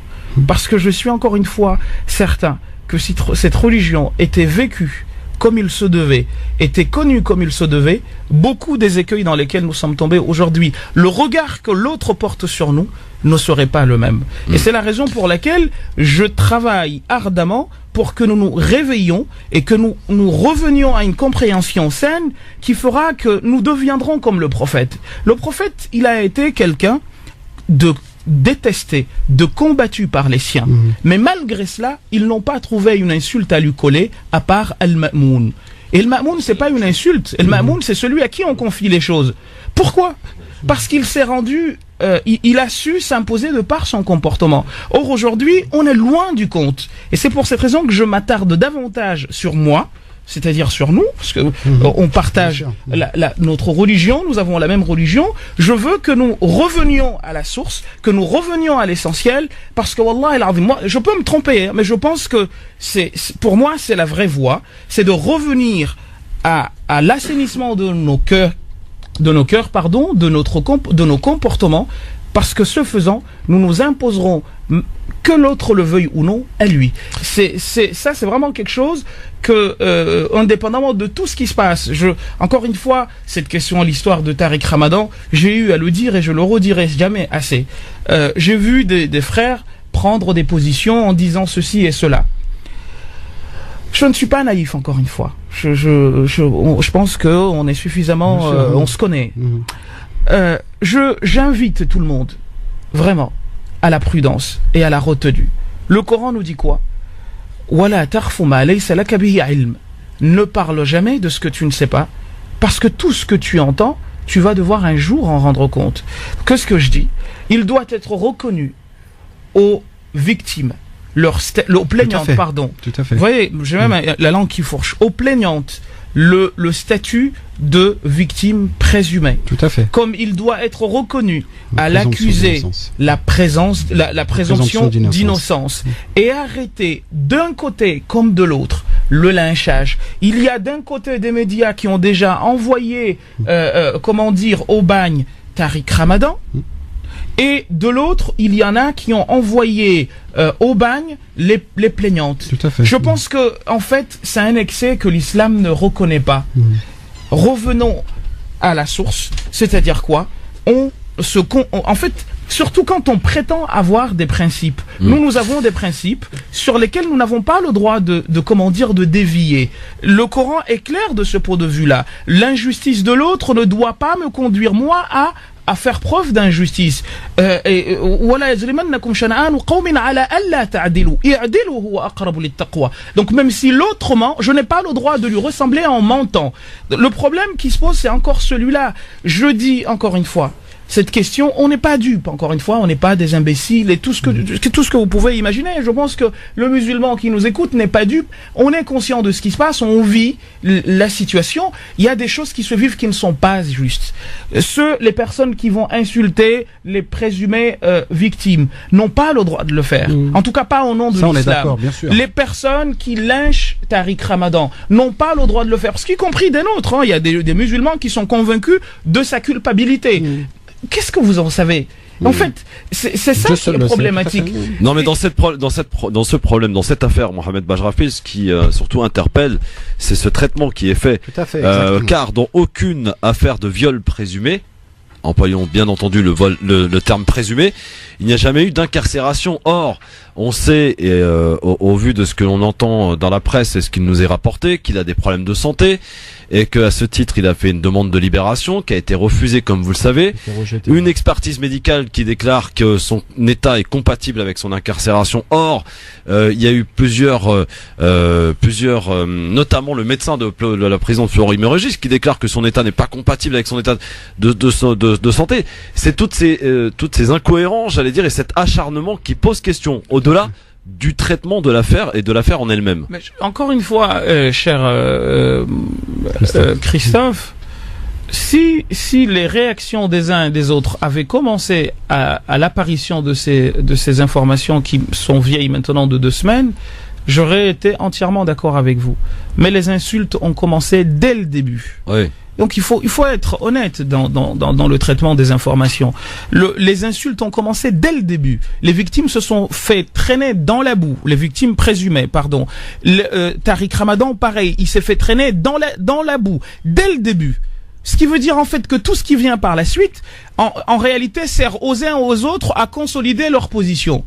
Parce que je suis encore une fois certain que si cette religion était vécue comme il se devait, était connu comme il se devait, beaucoup des écueils dans lesquels nous sommes tombés aujourd'hui, le regard que l'autre porte sur nous ne serait pas le même. Et c'est la raison pour laquelle je travaille ardemment pour que nous nous réveillions et que nous revenions à une compréhension saine qui fera que nous deviendrons comme le prophète. Le prophète, il a été quelqu'un de détesté, de combattu par les siens. Mais malgré cela, ils n'ont pas trouvé une insulte à lui coller, à part Al-Ma'moun. Et Al-Ma'moun, c'est pas une insulte. Al-Ma'moun, c'est celui à qui on confie les choses. Pourquoi? Parce qu'il s'est rendu, il a su s'imposer de par son comportement. Or, aujourd'hui, on est loin du compte. Et c'est pour cette raison que je m'attarde davantage sur moi, c'est-à-dire sur nous, parce que on partage notre religion, nous avons la même religion. Je veux que nous revenions à la source, que nous revenions à l'essentiel, parce que wallah, moi, je peux me tromper, hein, mais je pense que pour moi, c'est la vraie voie, c'est de revenir à l'assainissement de nos cœurs, de nos comportements, parce que ce faisant, nous nous imposerons, que l'autre le veuille ou non, à lui. C'est vraiment quelque chose que, indépendamment de tout ce qui se passe, encore une fois, cette question à l'histoire de Tariq Ramadan, j'ai eu à le dire et je le redirai jamais assez. J'ai vu des frères prendre des positions en disant ceci et cela. Je ne suis pas naïf, encore une fois. Je pense qu'on est suffisamment, on se connaît. J'invite tout le monde, vraiment, à la prudence et à la retenue. Le Coran nous dit quoi? Wala tarfu ma laysa laka bihi ilm. Ne parle jamais de ce que tu ne sais pas, parce que tout ce que tu entends, tu vas devoir un jour en rendre compte. Qu'est-ce que je dis? Il doit être reconnu aux victimes, aux plaignantes, pardon. Tout à fait. Vous voyez, j'ai même la langue qui fourche. Aux plaignantes, le statut de victime présumée. Tout à fait. Comme il doit être reconnu à l'accusé la présomption d'innocence. Et arrêter d'un côté comme de l'autre le lynchage. Il y a d'un côté des médias qui ont déjà envoyé, au bagne Tariq Ramadan. Et de l'autre, il y en a qui ont envoyé au bagne les plaignantes. Tout à fait. Je pense que, en fait, c'est un excès que l'islam ne reconnaît pas. Revenons à la source, c'est-à-dire quoi? En fait, surtout quand on prétend avoir des principes. Nous avons des principes sur lesquels nous n'avons pas le droit de dévier. Le Coran est clair de ce point de vue-là. L'injustice de l'autre ne doit pas me conduire, moi, à faire preuve d'injustice. Donc même si l'autre ment, je n'ai pas le droit de lui ressembler en mentant. Le problème qui se pose, c'est encore celui-là. Je dis encore une fois, cette question, on n'est pas dupe, encore une fois, on n'est pas des imbéciles et tout ce que vous pouvez imaginer. Je pense que le musulman qui nous écoute n'est pas dupe. On est conscient de ce qui se passe, on vit la situation. Il y a des choses qui se vivent qui ne sont pas justes. Les personnes qui vont insulter les présumées victimes n'ont pas le droit de le faire. En tout cas, pas au nom de l'islam. On est d'accord, bien sûr. Les personnes qui lynchent Tariq Ramadan n'ont pas le droit de le faire, parce qu'y compris des nôtres. Il y a des musulmans qui sont convaincus de sa culpabilité. Qu'est-ce que vous en savez? En fait, c'est ça qui est problématique. Non, mais dans ce problème, dans cette affaire, Mohamed Bajrafi, ce qui surtout interpelle, c'est ce traitement qui est fait. Tout à fait. Car dans aucune affaire de viol présumé, employons bien entendu le terme présumé, il n'y a jamais eu d'incarcération. Or, on sait, et au vu de ce que l'on entend dans la presse et ce qu'il nous est rapporté, qu'il a des problèmes de santé, et qu'à ce titre, il a fait une demande de libération qui a été refusée, comme vous le savez. Une expertise médicale qui déclare que son état est compatible avec son incarcération. Or, il y a eu plusieurs, notamment le médecin de la prison de Fleury-Mérogis qui déclare que son état n'est pas compatible avec son état de santé. C'est toutes ces incohérences, j'allais dire, et cet acharnement qui pose question au-delà du traitement de l'affaire et de l'affaire en elle-même. Mais encore une fois, cher Christophe, si les réactions des uns et des autres avaient commencé à l'apparition de ces informations qui sont vieilles maintenant de 2 semaines, j'aurais été entièrement d'accord avec vous. Mais les insultes ont commencé dès le début. Oui. Donc il faut être honnête dans le traitement des informations. Les insultes ont commencé dès le début. Les victimes se sont fait traîner dans la boue. Les victimes présumées, pardon. Tariq Ramadan, pareil, il s'est fait traîner dans la boue dès le début. Ce qui veut dire en fait que tout ce qui vient par la suite, en réalité, sert aux uns aux autres à consolider leur position.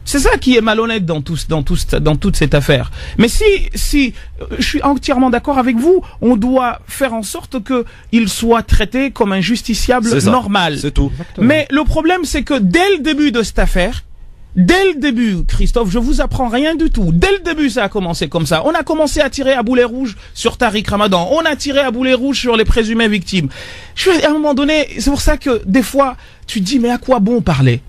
C'est ça qui est malhonnête dans toute cette affaire. Mais si je suis entièrement d'accord avec vous, on doit faire en sorte que il soit traité comme un justiciable normal. C'est tout. Exactement. Mais le problème, c'est que dès le début de cette affaire, Christophe, je vous apprends rien du tout. Dès le début, ça a commencé comme ça. On a commencé à tirer à boulet rouge sur Tariq Ramadan. On a tiré à boulet rouge sur les présumées victimes. À un moment donné, c'est pour ça que des fois, tu te dis, mais à quoi bon parler?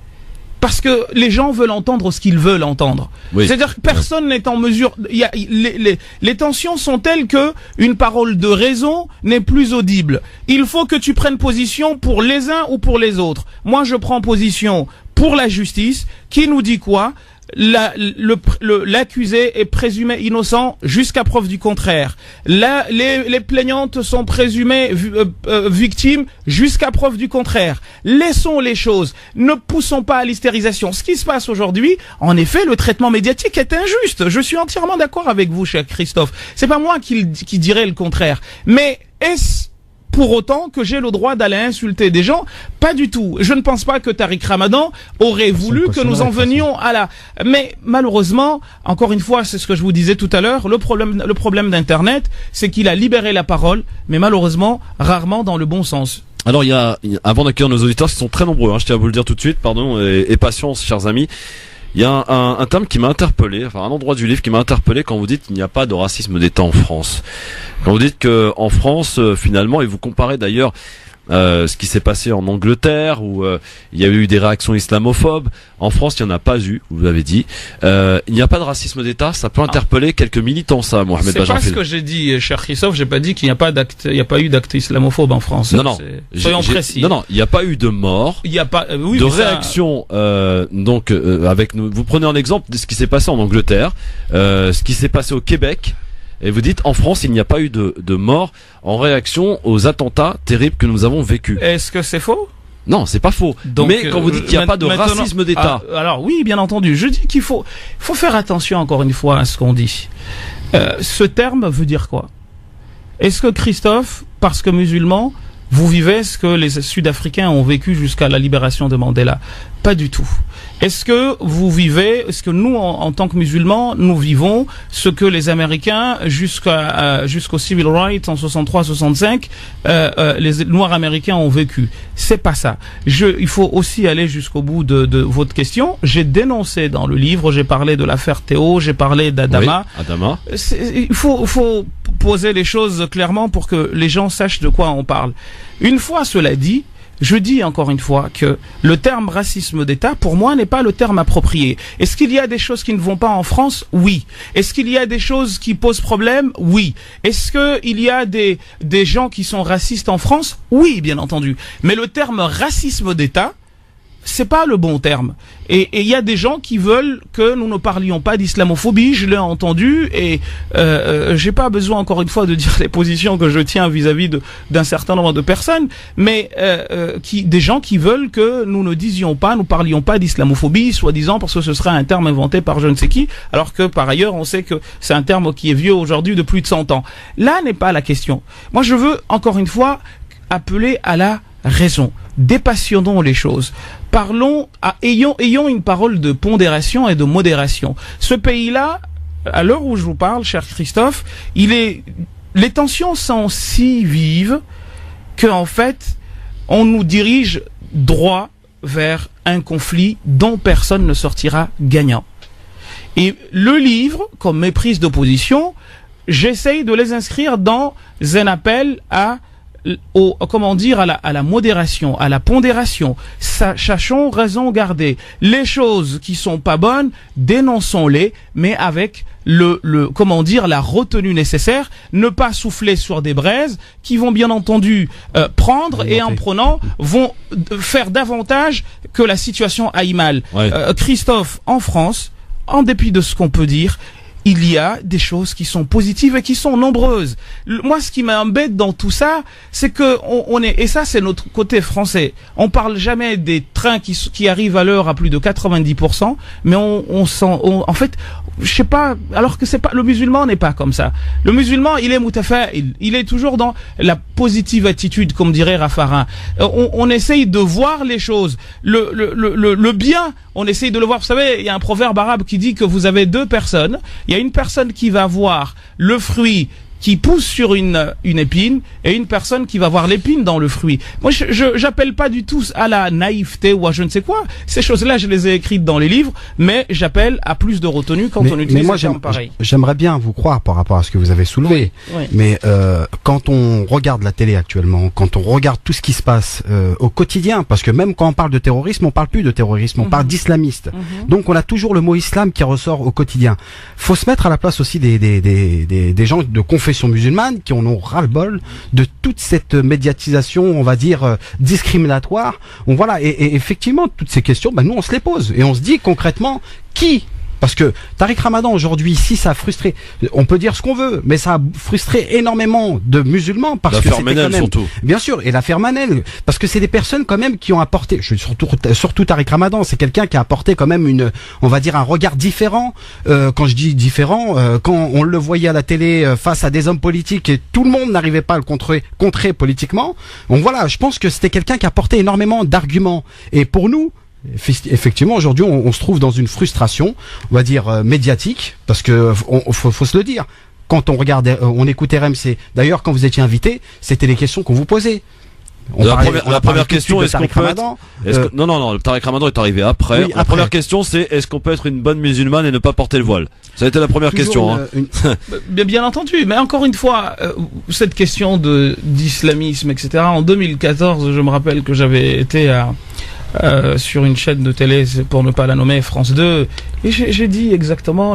Parce que les gens veulent entendre ce qu'ils veulent entendre. Oui. C'est-à-dire que personne n'est en mesure. Les tensions sont telles que une parole de raison n'est plus audible. Il faut que tu prennes position pour les uns ou pour les autres. Moi, je prends position pour la justice, qui nous dit quoi? L'accusé est présumé innocent jusqu'à preuve du contraire. Les plaignantes sont présumées victimes jusqu'à preuve du contraire. Laissons les choses. Ne poussons pas à l'hystérisation. Ce qui se passe aujourd'hui, en effet, le traitement médiatique est injuste. Je suis entièrement d'accord avec vous, cher Christophe. C'est pas moi qui dirais le contraire. Mais est-ce pour autant que j'ai le droit d'aller insulter des gens? Pas du tout. Je ne pense pas que Tariq Ramadan aurait voulu que nous en venions à la... Mais malheureusement, encore une fois, c'est ce que je vous disais tout à l'heure, le problème d'Internet, c'est qu'il a libéré la parole, mais malheureusement, rarement dans le bon sens. Alors avant d'accueillir nos auditeurs, qui sont très nombreux, je tiens à vous le dire tout de suite, pardon, et patience, chers amis. Il y a un terme qui m'a interpellé, enfin un endroit du livre qui m'a interpellé quand vous dites qu'il n'y a pas de racisme d'État en France. Quand vous dites que en France, finalement, et vous comparez d'ailleurs ce qui s'est passé en Angleterre où il y a eu des réactions islamophobes. En France, il n'y en a pas eu, vous l'avez dit. Il n'y a pas de racisme d'État, ça peut interpeller quelques militants, ça, Mohamed Bajrafi. C'est pas ce que j'ai dit, cher Christophe, j'ai pas dit qu'il n'y a pas eu d'acte islamophobe en France. Non. Soyons précis. Non, il n'y a pas eu de mort. Il n'y a pas, de réaction, avec nous. Vous prenez un exemple de ce qui s'est passé en Angleterre, ce qui s'est passé au Québec. Et vous dites, en France, il n'y a pas eu de mort en réaction aux attentats terribles que nous avons vécus. Est-ce que c'est faux? Non, c'est pas faux. Donc, mais quand vous dites qu'il n'y a pas de racisme d'État... alors oui, bien entendu. Je dis qu'il faut faire attention encore une fois à ce qu'on dit. Ce terme veut dire quoi? Est-ce que Christophe, parce que musulman, vous vivez ce que les Sud-Africains ont vécu jusqu'à la libération de Mandela? Pas du tout. Est-ce que nous, en tant que musulmans, nous vivons ce que les Américains, jusqu'au Civil Rights en 63-65, les Noirs américains ont vécu? C'est pas ça. Il faut aussi aller jusqu'au bout de votre question. J'ai dénoncé dans le livre, j'ai parlé de l'affaire Théo, j'ai parlé d'Adama. Oui, Adama. Il faut poser les choses clairement pour que les gens sachent de quoi on parle. Une fois cela dit, je dis encore une fois que le terme racisme d'État, pour moi, n'est pas le terme approprié. Est-ce qu'il y a des choses qui ne vont pas en France? Oui. Est-ce qu'il y a des choses qui posent problème? Oui. Est-ce qu'il y a des gens qui sont racistes en France? Oui, bien entendu. Mais le terme racisme d'État c'est pas le bon terme. Et il y a des gens qui veulent que nous ne parlions pas d'islamophobie, je l'ai entendu, et j'ai pas besoin encore une fois de dire les positions que je tiens vis-à-vis d'un certain nombre de personnes, mais des gens qui veulent que nous ne parlions pas d'islamophobie, soi-disant parce que ce serait un terme inventé par je ne sais qui, alors que par ailleurs on sait que c'est un terme qui est vieux aujourd'hui de plus de 100 ans. Là n'est pas la question. Moi je veux encore une fois appeler à la raison. Dépassionnons les choses. Ayons une parole de pondération et de modération. Ce pays-là, à l'heure où je vous parle, cher Christophe, les tensions sont si vives qu'en fait, on nous dirige droit vers un conflit dont personne ne sortira gagnant. Et le livre, comme mes prises d'opposition, j'essaye de les inscrire dans un appel à la modération, à la pondération. Sachons raison garder. Les choses qui sont pas bonnes, dénonçons-les, mais avec la retenue nécessaire, ne pas souffler sur des braises qui vont bien entendu prendre et en prenant vont faire davantage que la situation aille mal. Ouais. Christophe, en France, en dépit de ce qu'on peut dire, il y a des choses qui sont positives et qui sont nombreuses. Moi, ce qui m'embête dans tout ça, c'est que et ça, c'est notre côté français. On parle jamais des trains qui arrivent à l'heure à plus de 90%, mais en fait, je sais pas, alors que le musulman n'est pas comme ça. Le musulman, il est mutafa'il. Il est toujours dans la positive attitude, comme dirait Raffarin. On essaye de voir les choses. Le bien, on essaye de le voir. Vous savez, il y a un proverbe arabe qui dit que vous avez deux personnes. Il y a une personne qui va voir le fruit qui pousse sur une épine et une personne qui va voir l'épine dans le fruit. Moi, j'appelle pas du tout à la naïveté ou à je ne sais quoi. Ces choses-là, je les ai écrites dans les livres, mais j'appelle à plus de retenue quand on utilise des termes pareils. J'aimerais bien vous croire par rapport à ce que vous avez soulevé, oui. Mais quand on regarde la télé actuellement, quand on regarde tout ce qui se passe au quotidien, parce que même quand on parle de terrorisme, on parle plus de terrorisme, on parle d'islamistes. Donc on a toujours le mot islam qui ressort au quotidien. Faut se mettre à la place aussi des gens de confession musulmane qui en ont ras-le-bol de toute cette médiatisation, on va dire, discriminatoire. Et effectivement, toutes ces questions, nous on se les pose et on se dit concrètement qui. Parce que Tariq Ramadan aujourd'hui, si ça a frustré, on peut dire ce qu'on veut, mais ça a frustré énormément de musulmans parce que c'était quand même, surtout. Bien sûr, et l'affaire Manel, parce que c'est des personnes quand même qui ont apporté, surtout Tariq Ramadan, c'est quelqu'un qui a apporté quand même on va dire un regard différent. Quand je dis différent, quand on le voyait à la télé face à des hommes politiques et tout le monde n'arrivait pas à le contrer politiquement. Donc voilà, je pense que c'était quelqu'un qui a apporté énormément d'arguments. Et pour nous, effectivement, aujourd'hui, on se trouve dans une frustration, on va dire médiatique, parce que faut se le dire. Quand on regardait, on écoutait RMC. D'ailleurs, quand vous étiez invité, c'était les questions qu'on vous posait. La première question, est-ce qu'on peut non, le Tariq Ramadan est arrivé après. Oui, la première question, c'est est-ce qu'on peut être une bonne musulmane et ne pas porter le voile? Ça a été la première question. Bien entendu, mais encore une fois, cette question d'islamisme, etc. En 2014, je me rappelle que j'avais été sur une chaîne de télé, pour ne pas la nommer, France 2, et j'ai dit exactement,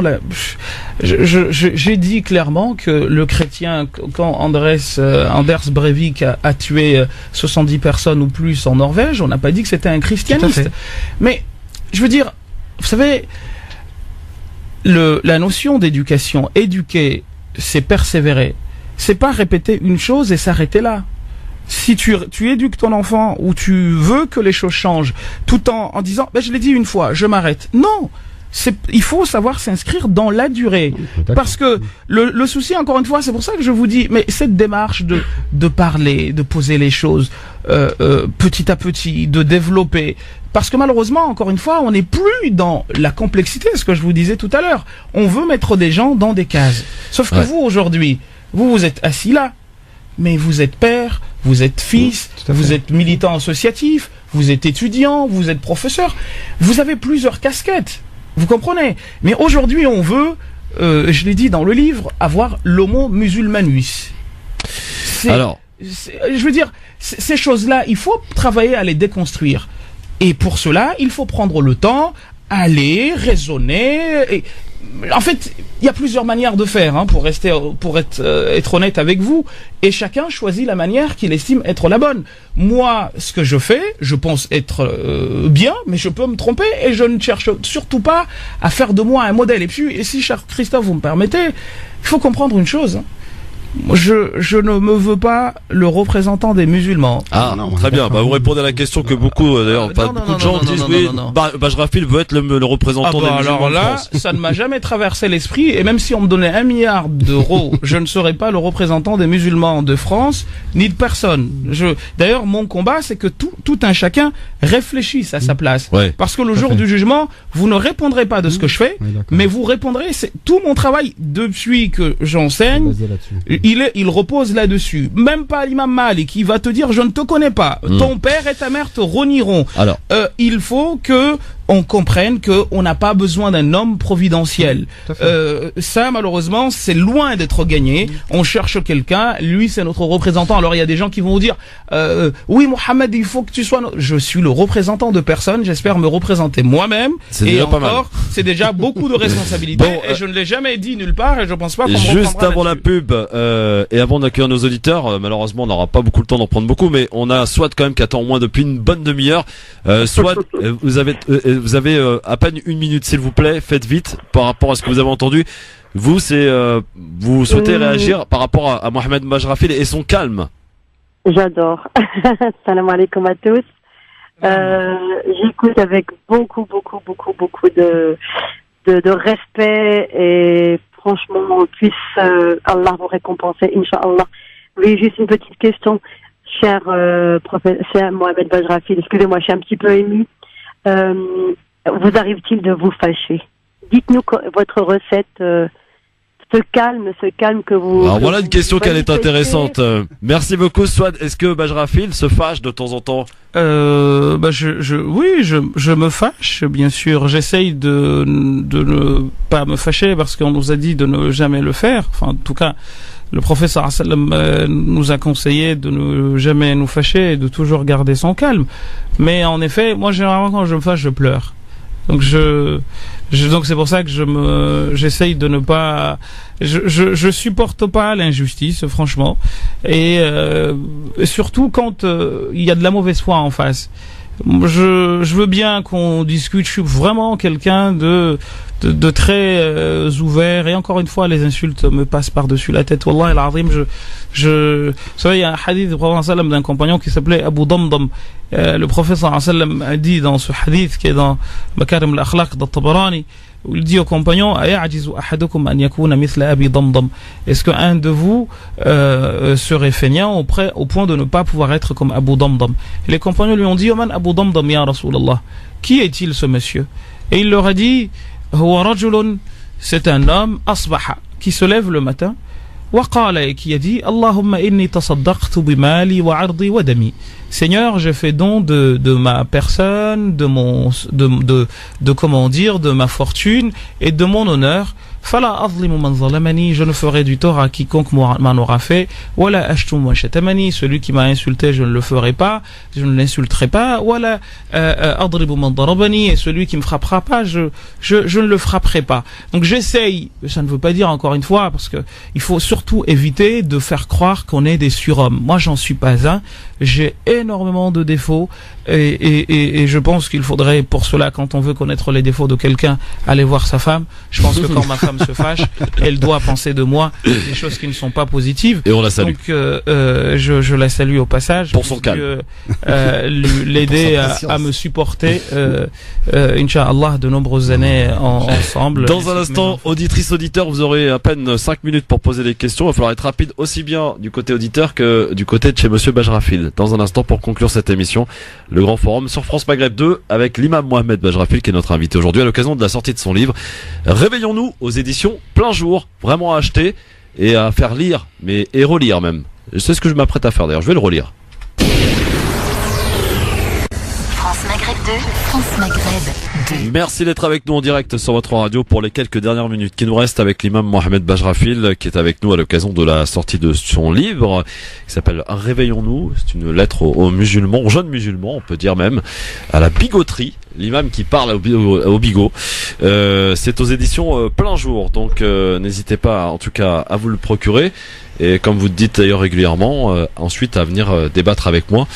j'ai dit clairement que le chrétien, quand Anders Breivik a tué 70 personnes ou plus en Norvège, on n'a pas dit que c'était un christianiste. Mais, je veux dire, vous savez, la notion d'éducation, éduquer, c'est persévérer. C'est pas répéter une chose et s'arrêter là. Si tu éduques ton enfant ou tu veux que les choses changent tout en disant je l'ai dit une fois, je m'arrête. Non, il faut savoir s'inscrire dans la durée. Parce que le souci, encore une fois, c'est pour ça que je vous dis, mais cette démarche de parler, de poser les choses petit à petit, de développer, parce que malheureusement, encore une fois, on n'est plus dans la complexité, ce que je vous disais tout à l'heure. On veut mettre des gens dans des cases. Sauf que vous, aujourd'hui, vous êtes assis là, mais vous êtes père, vous êtes fils, vous êtes militant associatif, vous êtes étudiant, vous êtes professeur. Vous avez plusieurs casquettes. Vous comprenez? Mais aujourd'hui, on veut, je l'ai dit dans le livre, avoir l'homo musulmanus. Je veux dire, ces choses-là, il faut travailler à les déconstruire. Et pour cela, il faut prendre le temps, aller, raisonner. en fait, il y a plusieurs manières de faire, pour être honnête avec vous, et chacun choisit la manière qu'il estime être la bonne. Moi, ce que je fais, je pense être bien, mais je peux me tromper, et je ne cherche surtout pas à faire de moi un modèle. Et puis, si cher Christophe, vous me permettez, il faut comprendre une chose. Je ne me veux pas le représentant des musulmans. Ah, non, très bien. Vous répondez à la question que beaucoup, d'ailleurs, beaucoup de gens disent, oui, Bajrafil veut être le représentant des musulmans. Alors là, ça ne m'a jamais traversé l'esprit, et même si on me donnait 1 milliard d'euros, je ne serais pas le représentant des musulmans de France, ni de personne. D'ailleurs, mon combat, c'est que tout un chacun réfléchisse à sa place. Ouais. Parce que le jour du jugement, vous ne répondrez pas de ce que je fais, mais vous répondrez, c'est tout mon travail depuis que j'enseigne. Il repose là-dessus. Même pas l'imam Malik, il va te dire, je ne te connais pas. Ton père et ta mère te renieront. Alors, il faut que on comprenne qu'on n'a pas besoin d'un homme providentiel. Ça, malheureusement, c'est loin d'être gagné. On cherche quelqu'un, lui, c'est notre représentant. Alors, il y a des gens qui vont vous dire, oui, Mohamed, il faut que tu sois... Je suis le représentant de personne, j'espère me représenter moi-même. Et encore, c'est déjà beaucoup de responsabilités. Et je ne l'ai jamais dit nulle part, et je pense pas qu'on me juste avant la pub, et avant d'accueillir nos auditeurs, malheureusement, on n'aura pas beaucoup le temps d'en prendre beaucoup, mais on a Swat quand même qui attend au moins depuis une bonne demi-heure. Swat, vous avez à peine 1 minute, s'il vous plaît. Faites vite par rapport à ce que vous avez entendu. Vous souhaitez réagir par rapport à Mohamed Bajrafil et son calme. J'adore. Salam alaikum à tous. J'écoute avec beaucoup de respect, et franchement, puisse Allah vous récompenser, Inch'Allah. Oui, juste une petite question, cher professeur Mohamed Bajrafil. Excusez-moi, je suis un petit peu émue. Vous arrive-t-il de vous fâcher? Dites-nous votre recette, ce calme que vous... Alors voilà une question qui est intéressante. Merci beaucoup, Swad. Est-ce que Bajrafil se fâche de temps en temps? Oui, je me fâche, bien sûr. J'essaye de ne pas me fâcher, parce qu'on nous a dit de ne jamais le faire. Enfin, en tout cas, le prophète nous a conseillé de ne jamais nous fâcher et de toujours garder son calme. Mais en effet, moi, généralement, quand je me fâche, je pleure. Donc donc c'est pour ça que j'essaye de ne pas, je supporte pas l'injustice, franchement, et surtout quand il y a de la mauvaise foi en face. Je veux bien qu'on discute. Je suis vraiment quelqu'un de très ouvert, et encore une fois, les insultes me passent par-dessus la tête. Wallah al-azim, vous savez, il y a un hadith du prophète d'un compagnon qui s'appelait Abu Damdam. Le prophète a dit dans ce hadith qui est dans Makarim al-Akhlaq de Tabarani, où il dit au compagnon, est-ce qu'un de vous serait feignant au point de ne pas pouvoir être comme Abu Damdam? Et les compagnons lui ont dit, Oman Abu Damdam ya Rasulallah, qui est-il ce monsieur? Et il leur a dit, c'est un homme asbaha, qui se lève le matin, et qui a dit, Allahumma inni tasaddaqtu bimali wa ardi wa dami. Seigneur, je fais don de ma personne, de ma fortune et de mon honneur. Fala azlimu man zalamani, je ne ferai du tort à quiconque m'en aura fait. Wala ashtum wa shatamani, celui qui m'a insulté, je ne le ferai pas, je ne l'insulterai pas. Wala adribu man darabani, et celui qui me frappera pas, je ne le frapperai pas. Donc j'essaye, ça ne veut pas dire encore une fois, parce que il faut surtout éviter de faire croire qu'on est des surhommes. Moi, j'en suis pas un. J'ai énormément de défauts, et je pense qu'il faudrait, pour cela, quand on veut connaître les défauts de quelqu'un, aller voir sa femme. Je pense que quand ma femme se fâche, elle doit penser de moi des choses qui ne sont pas positives. Et on la salue. Donc je la salue au passage. Pour son calme. L'aider à me supporter, Inch'Allah, de nombreuses années ensemble. Dans un instant, auditrice, auditeur, vous aurez à peine 5 minutes pour poser des questions. Il va falloir être rapide aussi bien du côté auditeur que du côté de chez Monsieur Bajrafil. Dans un instant, pour conclure cette émission, le grand forum sur France Maghreb 2 avec l'imam Mohamed Bajrafil qui est notre invité aujourd'hui à l'occasion de la sortie de son livre Réveillons-nous aux éditions Plein Jour, vraiment à acheter et à faire lire, mais et relire même. C'est ce que je m'apprête à faire d'ailleurs, je vais le relire. France Maghreb 2, France Maghreb 2. Merci d'être avec nous en direct sur votre radio pour les quelques dernières minutes qui nous restent avec l'imam Mohamed Bajrafil qui est avec nous à l'occasion de la sortie de son livre qui s'appelle Réveillons-nous. C'est une lettre aux musulmans, aux jeunes musulmans, on peut dire même, à la bigoterie. l'imam qui parle au bigot. C'est aux éditions Plein Jour, donc n'hésitez pas en tout cas à vous le procurer. Et comme vous le dites d'ailleurs régulièrement, ensuite à venir débattre avec moi,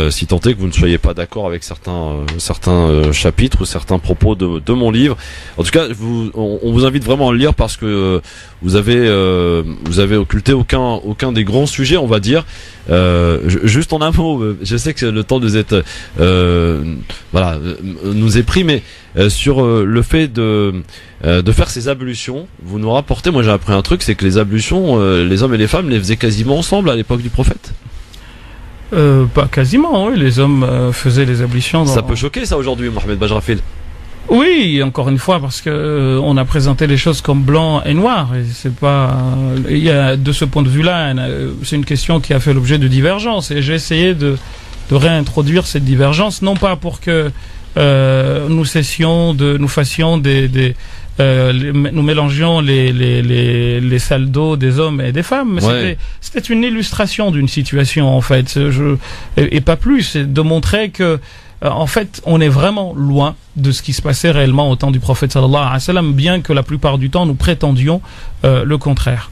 si tant est que vous ne soyez pas d'accord avec certains chapitres ou certains propos de mon livre. En tout cas, on vous invite vraiment à le lire parce que vous avez occulté aucun des grands sujets, on va dire. Juste en un mot, je sais que le temps nous est nous est pris, mais sur le fait de faire ces ablutions, vous nous rapportez, moi j'ai appris un truc, c'est que les ablutions, les hommes et les femmes les faisaient quasiment ensemble à l'époque du prophète. Pas quasiment, oui, les hommes faisaient les ablutions. Ça peut choquer ça aujourd'hui, Mohamed Bajrafil. Oui, encore une fois, parce que on a présenté les choses comme blanc et noir. Et c'est pas, il y a, de ce point de vue-là, c'est une question qui a fait l'objet de divergences. Et j'ai essayé de réintroduire cette divergence, non pas pour que nous fassions nous mélangions les saldos des hommes et des femmes. Mais c'était une illustration d'une situation, en fait. Et pas plus. C'est de montrer que, en fait, on est vraiment loin de ce qui se passait réellement au temps du prophète sallallahu alayhi wa sallam, bien que la plupart du temps nous prétendions le contraire.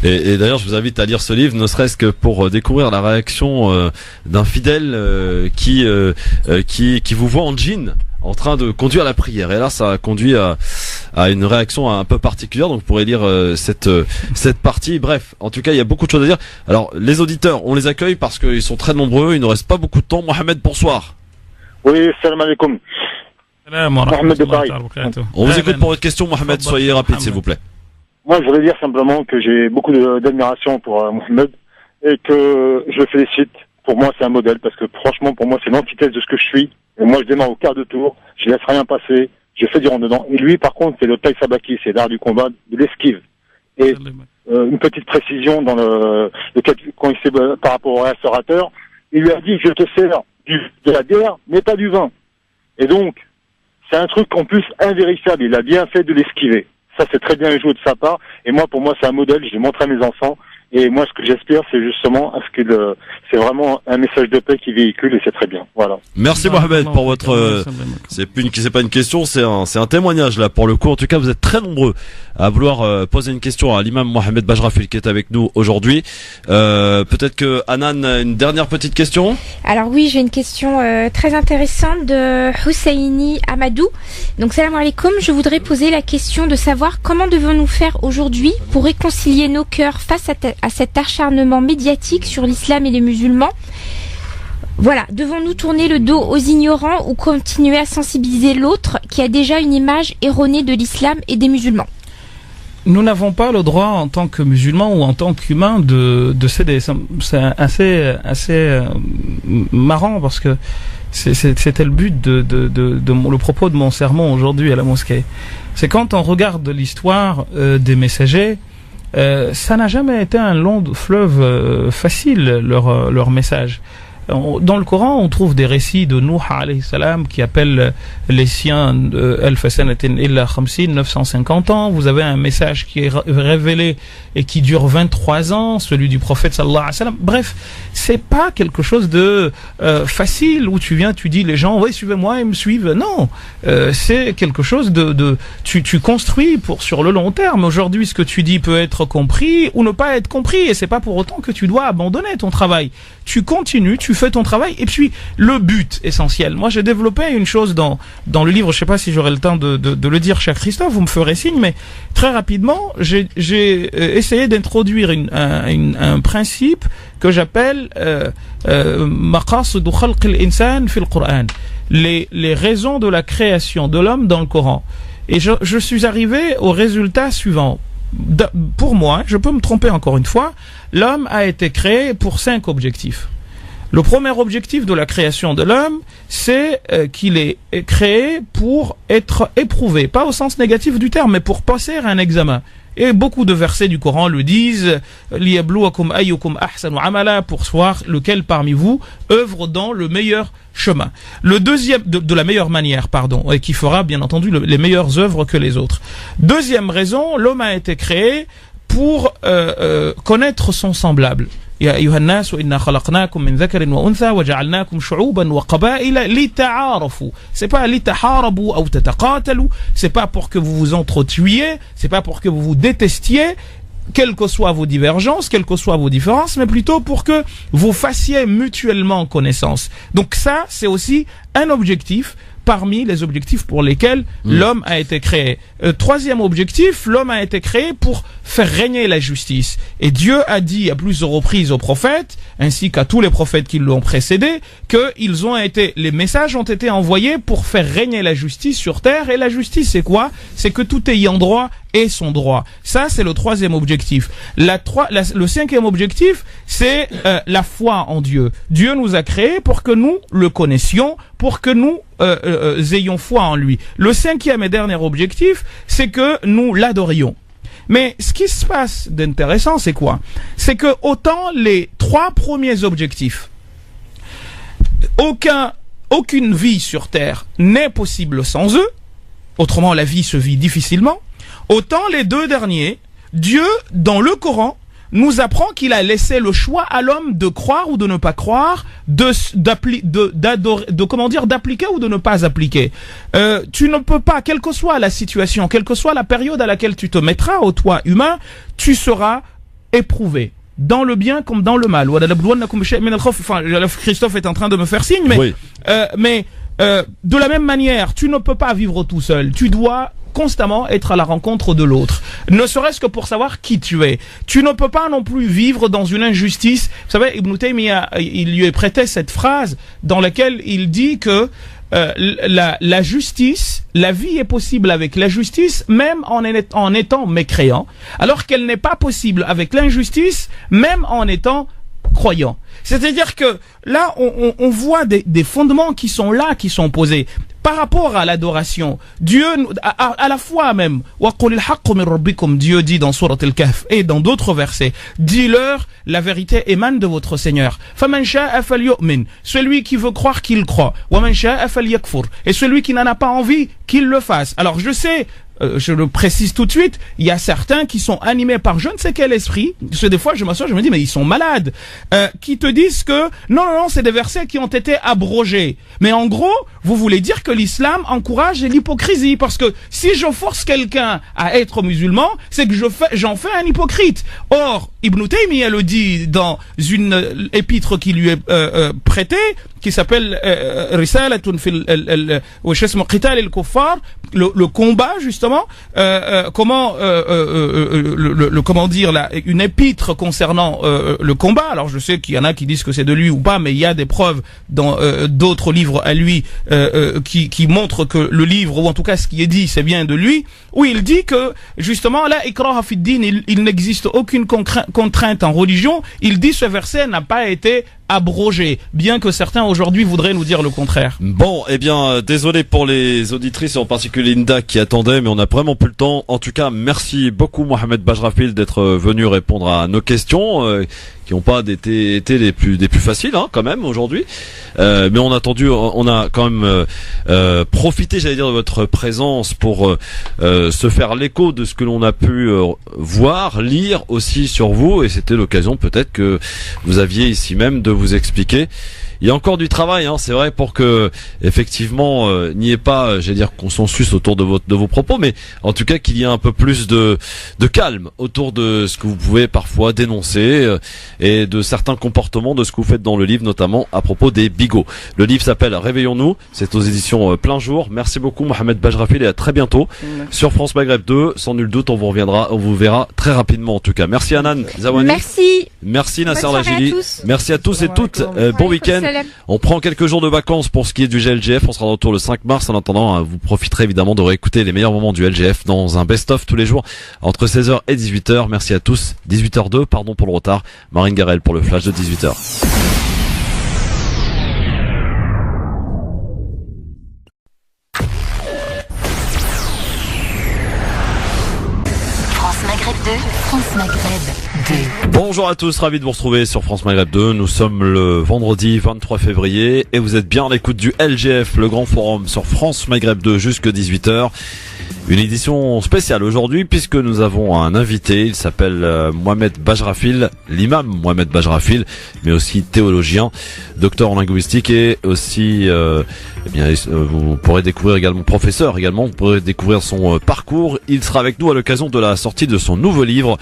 Et d'ailleurs, je vous invite à lire ce livre, ne serait-ce que pour découvrir la réaction d'un fidèle qui vous voit en jean, en train de conduire la prière. Et là, ça a conduit à une réaction un peu particulière. Donc, vous pourrez lire cette partie. Bref, en tout cas, il y a beaucoup de choses à dire. Alors, les auditeurs, on les accueille parce qu'ils sont très nombreux. Il ne reste pas beaucoup de temps. Mohamed, bonsoir. Oui, salam alaikum. Mohamed de Paris. On vous écoute pour votre question, Mohamed. Soyez rapide, s'il vous plaît. Moi, je voudrais dire simplement que j'ai beaucoup d'admiration pour Mohamed et que je le félicite. Pour moi, c'est un modèle parce que franchement, pour moi, c'est l'antithèse de ce que je suis. Et moi, je démarre au quart de tour, je laisse rien passer, je fais du rentre-dedans. Et lui, par contre, c'est le taï sabaki, c'est l'art du combat, de l'esquive. Et une petite précision dans quand il s'est par rapport au restaurateur, il lui a dit, je te sers de la bière, mais pas du vin. Et donc, c'est un truc en plus invérifiable. Il a bien fait de l'esquiver. Ça, c'est très bien joué de sa part. Et moi, pour moi, c'est un modèle. Je l'ai montré à mes enfants. Et moi, ce que j'espère, c'est justement c'est vraiment un message de paix qui véhicule et c'est très bien. Voilà. Merci Mohamed pour votre. C'est pas une question, c'est un témoignage là pour le coup. En tout cas, vous êtes très nombreux à vouloir poser une question à l'imam Mohamed Bajrafil qui est avec nous aujourd'hui. Peut-être que Anan a une dernière petite question. Alors oui, j'ai une question très intéressante de Husseini Amadou. Donc salam alaikum, je voudrais poser la question de savoir comment devons-nous faire aujourd'hui pour réconcilier nos cœurs face à cet acharnement médiatique sur l'islam et les musulmans. Voilà, devons-nous tourner le dos aux ignorants ou continuer à sensibiliser l'autre qui a déjà une image erronée de l'islam et des musulmans? Nous n'avons pas le droit en tant que musulmans ou en tant qu'humains de céder. C'est assez marrant parce que c'était le but de le propos de mon sermon aujourd'hui à la mosquée. C'est quand on regarde l'histoire des messagers, ça n'a jamais été un long fleuve facile leur message. Dans le Coran, on trouve des récits de Nuh alayhi salam qui appellent les siens 950 ans. Vous avez un message qui est révélé et qui dure 23 ans, celui du prophète sallallahu alayhi wa sallam. Bref, c'est pas quelque chose de facile où tu dis les gens, oui, suivez-moi, ils me suivent. Non, c'est quelque chose tu construis sur le long terme. Aujourd'hui, ce que tu dis peut être compris ou ne pas être compris et c'est pas pour autant que tu dois abandonner ton travail. Tu continues, tu fais ton travail et puis le but essentiel. Moi, j'ai développé une chose dans le livre, je sais pas si j'aurai le temps de le dire, cher Christophe, vous me ferez signe, mais très rapidement, j'ai essayé d'introduire un principe que j'appelle maqasid khalq al-insan fi al-Qur'an, les raisons de la création de l'homme dans le Coran. Et je suis arrivé au résultat suivant. Pour moi, je peux me tromper encore une fois, l'homme a été créé pour 5 objectifs. Le premier objectif de la création de l'homme, c'est qu'il est créé pour être éprouvé, pas au sens négatif du terme, mais pour passer un examen. Et beaucoup de versets du Coran le disent, liyabluwakum ayyukum ahsanu amala, pour voir lequel parmi vous œuvre dans le meilleur chemin. Le deuxième, de la meilleure manière, pardon, et qui fera bien entendu les meilleures œuvres que les autres. Deuxième raison, l'homme a été créé pour connaître son semblable. يا أيها الناس إنا خلقناكم من ذكر وأنثى وجعلناكم شعوبا وقبائل لتعارفوا. C'est pas لتحاربوا أو تتقاتلوا, c'est pas pour que vous vous entretuiez, c'est pas pour que vous vous détestiez, quelles que soient vos divergences, quelles que soient vos différences, mais plutôt pour que vous fassiez mutuellement connaissance. Donc ça, c'est aussi un objectif parmi les objectifs pour lesquels l'homme a été créé. Troisième objectif, l'homme a été créé pour faire régner la justice. Et Dieu a dit à plusieurs reprises aux prophètes, ainsi qu'à tous les prophètes qui l'ont précédé, que les messages ont été envoyés pour faire régner la justice sur terre. Et la justice, c'est quoi? C'est que tout ayant droit ait son droit. Ça, c'est le troisième objectif. Le cinquième objectif, c'est la foi en Dieu. Dieu nous a créés pour que nous le connaissions, pour que nous ayons foi en lui. Le cinquième et dernier objectif, c'est que nous l'adorions. Mais ce qui se passe d'intéressant, c'est quoi? C'est que autant les trois premiers objectifs, aucune vie sur terre n'est possible sans eux, autrement la vie se vit difficilement, autant les deux derniers, Dieu, dans le Coran, nous apprend qu'il a laissé le choix à l'homme de croire ou de ne pas croire, d'appliquer ou de ne pas appliquer. Tu ne peux pas, quelle que soit la situation, quelle que soit la période à laquelle tu te mettras, au toi humain, tu seras éprouvé. Dans le bien comme dans le mal. Enfin, Christophe est en train de me faire signe, mais de la même manière, tu ne peux pas vivre tout seul. Tu dois constamment être à la rencontre de l'autre, ne serait-ce que pour savoir qui tu es. Tu ne peux pas non plus vivre dans une injustice. Vous savez, Ibn Taymiyyah, il lui est prêté cette phrase dans laquelle il dit que la justice, la vie est possible avec la justice même en étant mécréant, alors qu'elle n'est pas possible avec l'injustice même en étant croyant. C'est-à-dire que là, on voit des fondements qui sont là, qui sont posés. Par rapport à l'adoration, Dieu, à la fois même, Dieu dit dans Surat Al-Kahf et dans d'autres versets, dis-leur, la vérité émane de votre Seigneur. Celui qui veut croire, qu'il croit. Et celui qui n'en a pas envie, qu'il le fasse. Alors je sais, je le précise tout de suite, il y a certains qui sont animés par je ne sais quel esprit, parce que des fois je m'assois, je me dis mais ils sont malades, qui te disent que non, c'est des versets qui ont été abrogés. Mais en gros, vous voulez dire que l'islam encourage l'hypocrisie, parce que si je force quelqu'un à être musulman, c'est que j'en fais un hypocrite. Or, Ibn Taymiyyah le dit dans une épître qui lui est prêtée, qui s'appelle Risalatun fil Qital al-Kuffar, le combat justement, comment dire là, une épître concernant le combat. Alors je sais qu'il y en a qui disent que c'est de lui ou pas, mais il y a des preuves dans d'autres livres à lui qui montrent que le livre, ou en tout cas ce qui est dit, c'est bien de lui, où il dit que justement là, ikraha fid din, il n'existe aucune contrainte en religion. Il dit ce verset n'a pas été abrogé, bien que certains aujourd'hui voudraient nous dire le contraire. Bon, eh bien, désolé pour les auditrices, en particulier Linda qui attendait, mais on a vraiment plus le temps. En tout cas, merci beaucoup Mohamed Bajrafil d'être venu répondre à nos questions, qui n'ont pas été des plus faciles, hein, quand même aujourd'hui. Mais on a quand même profité, j'allais dire, de votre présence pour se faire l'écho de ce que l'on a pu voir, lire aussi sur vous, et c'était l'occasion peut-être que vous aviez ici même de vous expliquer. Il y a encore du travail, hein, c'est vrai, pour que effectivement n'y ait pas, j'allais dire, consensus autour de vos propos, mais en tout cas qu'il y ait un peu plus de calme autour de ce que vous pouvez parfois dénoncer et de certains comportements de ce que vous faites dans le livre, notamment à propos des bigots. Le livre s'appelle Réveillons-nous, c'est aux éditions Plein Jour. Merci beaucoup Mohamed Bajrafil et à très bientôt sur France Maghreb 2. Sans nul doute, on vous verra très rapidement en tout cas. Merci Anan Zawani. Merci Nasser Lajili. Merci à tous et toutes. Bon week-end. On prend quelques jours de vacances pour ce qui est du GLGF. On sera de retour le 5 mars. En attendant, vous profiterez évidemment de réécouter les meilleurs moments du LGF dans un best-of tous les jours entre 16h et 18h. Merci à tous. 18h02, pardon pour le retard. Marine Garel pour le flash de 18h. France Maghreb 2, France Maghreb 2. Bonjour à tous, ravi de vous retrouver sur France Maghreb 2. Nous sommes le vendredi 23 février et vous êtes bien à l'écoute du LGF, le grand forum sur France Maghreb 2 jusque 18h. Une édition spéciale aujourd'hui puisque nous avons un invité, il s'appelle Mohamed Bajrafil, l'imam Mohamed Bajrafil, mais aussi théologien, docteur en linguistique et aussi, vous pourrez découvrir également, professeur également, vous pourrez découvrir son parcours. Il sera avec nous à l'occasion de la sortie de son nouveau livre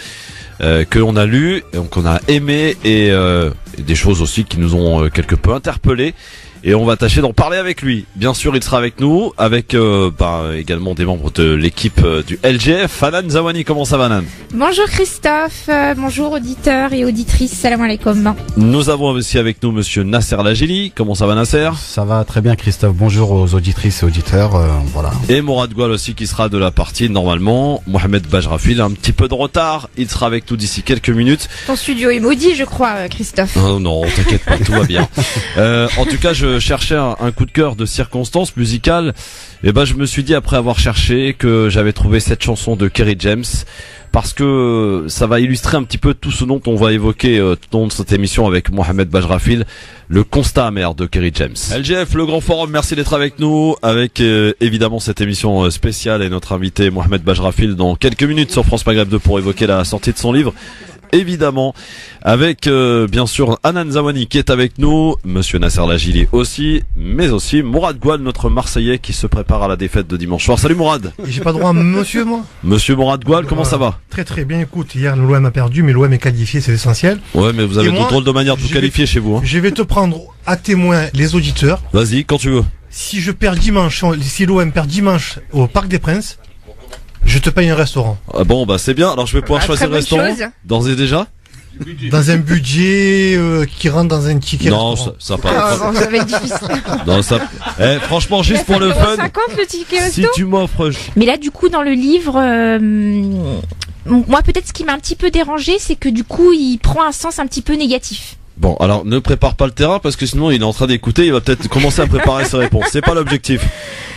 que l'on a lu, qu'on a aimé et des choses aussi qui nous ont quelque peu interpellés. Et on va tâcher d'en parler avec lui. Bien sûr, il sera avec nous, avec également des membres de l'équipe du LGF. Hanan Zawani, comment ça va, Hanan? Bonjour Christophe, bonjour auditeurs et auditrices, salam alaikum. Nous avons aussi avec nous monsieur Nasser Lajili. Comment ça va, Nasser? Ça va très bien, Christophe. Bonjour aux auditrices et auditeurs. Voilà. Et Mourad Goual aussi qui sera de la partie normalement. Mohamed Bajrafil, un petit peu de retard. Il sera avec nous d'ici quelques minutes. Ton studio est maudit, je crois, Christophe. Oh non, t'inquiète pas, tout va bien. En tout cas, je cherchais un coup de cœur de circonstance musicale. Et je me suis dit après avoir cherché que j'avais trouvé cette chanson de Kerry James parce que ça va illustrer un petit peu tout ce dont on va évoquer tout au long de cette émission avec Mohamed Bajrafil, le constat amer de Kerry James. LGF, le grand forum, merci d'être avec nous avec évidemment cette émission spéciale et notre invité Mohamed Bajrafil dans quelques minutes sur France Maghreb 2 pour évoquer la sortie de son livre. Évidemment, avec bien sûr Hanan Zawani qui est avec nous, monsieur Nasser Lajili aussi, mais aussi Mourad Goual, notre Marseillais qui se prépare à la défaite de dimanche soir. Salut Mourad. J'ai pas droit à monsieur, moi. Monsieur Mourad Goual, comment ça va? Très très bien, écoute, hier l'OM a perdu, mais l'OM est qualifié, c'est l'essentiel. Ouais, mais vous avez de drôles de manière de vous qualifier chez vous. Je vais te prendre à témoin les auditeurs. Vas-y, quand tu veux. Si je perds dimanche, si l'OM perd dimanche au Parc des Princes, je te paye un restaurant. Ah bon, c'est bien. Alors je vais pouvoir choisir le restaurant d'ores et déjà. Dans un budget qui rentre dans un ticket. Non, ça pas. Ça va être difficile. Non, ça. Franchement, juste pour le fun. 50 le ticket resto. Si tu m'offres. Mais là, du coup, dans le livre, moi, peut-être ce qui m'a un petit peu dérangé, c'est que du coup, il prend un sens un petit peu négatif. Bon, alors ne prépare pas le terrain parce que sinon il est en train d'écouter, il va peut-être commencer à préparer ses réponses. C'est pas l'objectif.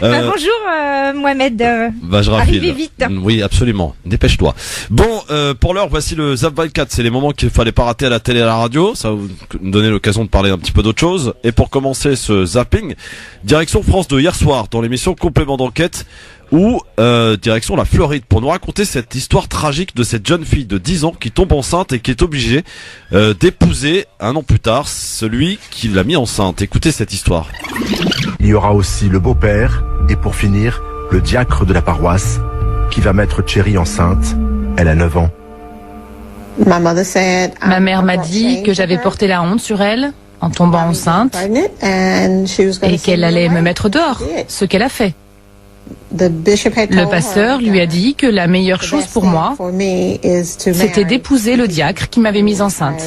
Bonjour Mohamed. Bajrafil. Arrivez vite. Oui, absolument. Dépêche-toi. Bon, pour l'heure, voici le Zap 24. C'est les moments qu'il fallait pas rater à la télé et à la radio. Ça va vous donner l'occasion de parler un petit peu d'autre chose. Et pour commencer ce zapping, direction France 2 hier soir dans l'émission Complément d'enquête. Ou direction la Floride pour nous raconter cette histoire tragique de cette jeune fille de 10 ans qui tombe enceinte et qui est obligée d'épouser un an plus tard celui qui l'a mis enceinte. Écoutez cette histoire. Il y aura aussi le beau-père et pour finir, le diacre de la paroisse qui va mettre Cherry enceinte. Elle a 9 ans. Ma mère m'a dit que j'avais porté la honte sur elle en tombant enceinte et qu'elle allait me mettre dehors, ce qu'elle a fait. Le pasteur lui a dit que la meilleure chose pour moi, c'était d'épouser le diacre qui m'avait mise enceinte.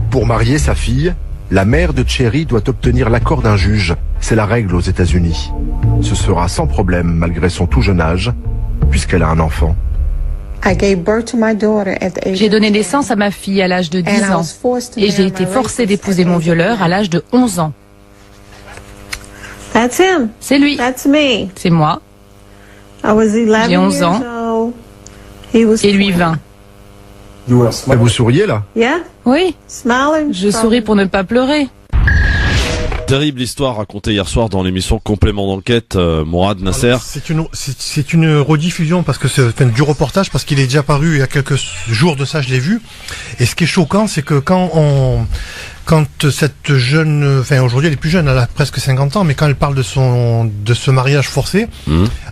Pour marier sa fille, la mère de Cherry doit obtenir l'accord d'un juge. C'est la règle aux États-Unis. Ce sera sans problème malgré son tout jeune âge, puisqu'elle a un enfant. J'ai donné naissance à ma fille à l'âge de 10 ans et j'ai été forcée d'épouser mon violeur à l'âge de 11 ans. C'est lui. C'est moi. J'ai 11 ans. Et lui 20. Vous souriez là? Oui. Je souris pour ne pas pleurer. Terrible histoire racontée hier soir dans l'émission Complément d'enquête, Mourad, Nasser. C'est une rediffusion parce que c'est du reportage parce qu'il est déjà paru il y a quelques jours de ça, je l'ai vu. Et ce qui est choquant, c'est que quand cette jeune, aujourd'hui elle est plus jeune, elle a presque 50 ans, mais quand elle parle de ce mariage forcé,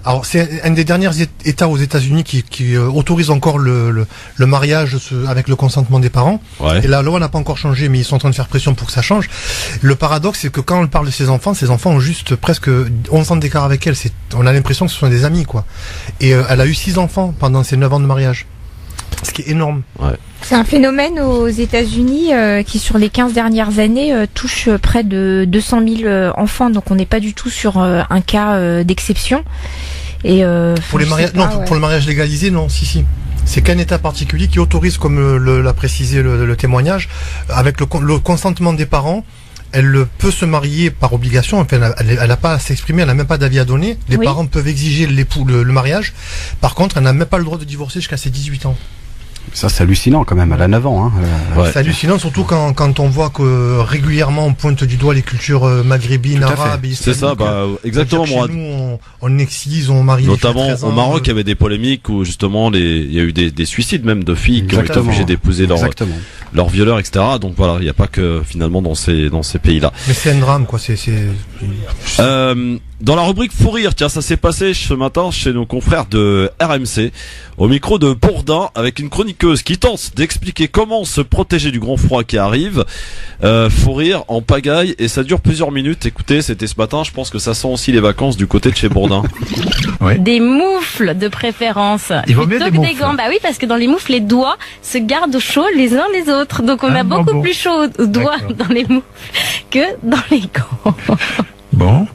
alors c'est un des derniers États aux États-Unis qui autorise encore le mariage avec le consentement des parents. Ouais. Et la loi n'a pas encore changé, mais ils sont en train de faire pression pour que ça change. Le paradoxe, c'est que quand on parle de ses enfants ont juste presque 11 ans d'écart avec elle. On a l'impression que ce sont des amis, quoi. Et elle a eu 6 enfants pendant ses 9 ans de mariage. Ce qui est énorme. Ouais. C'est un phénomène aux États-Unis qui, sur les 15 dernières années, touche près de 200 000 enfants. Donc, on n'est pas du tout sur un cas d'exception. Et pour les mariages, pour le mariage légalisé, non, si. C'est qu'un État particulier qui autorise, comme l'a précisé le témoignage, avec le consentement des parents. Elle peut se marier par obligation, enfin, elle n'a pas à s'exprimer, elle n'a même pas d'avis à donner. Les parents peuvent exiger le mariage. Par contre, elle n'a même pas le droit de divorcer jusqu'à ses 18 ans. Ça, c'est hallucinant quand même, elle a 9 ans. Hein. Ouais. C'est hallucinant, surtout quand on voit que régulièrement on pointe du doigt les cultures maghrébines, arabes, islamiques. C'est ça, exactement. Nous, on excise, on marie. Notamment au Maroc, il y avait des polémiques où justement il y a eu des suicides même de filles qui ont été obligées d'épouser leur violeur, etc. Donc voilà, il n'y a pas que finalement dans ces pays-là. Mais c'est un drame, quoi. Dans la rubrique Fou Rire, tiens, ça s'est passé ce matin chez nos confrères de RMC, au micro de Bourdin, avec une chroniqueuse qui tente d'expliquer comment se protéger du grand froid qui arrive. Fou Rire en pagaille, et ça dure plusieurs minutes. Écoutez, c'était ce matin, je pense que ça sent aussi les vacances du côté de chez Bourdin. Oui. Des moufles de préférence. Il vaut mieux des moufles. Gants. Bah oui, parce que dans les moufles, les doigts se gardent chauds les uns les autres. Donc on a beaucoup plus chaud aux doigts dans les moufles que dans les gants. Bon.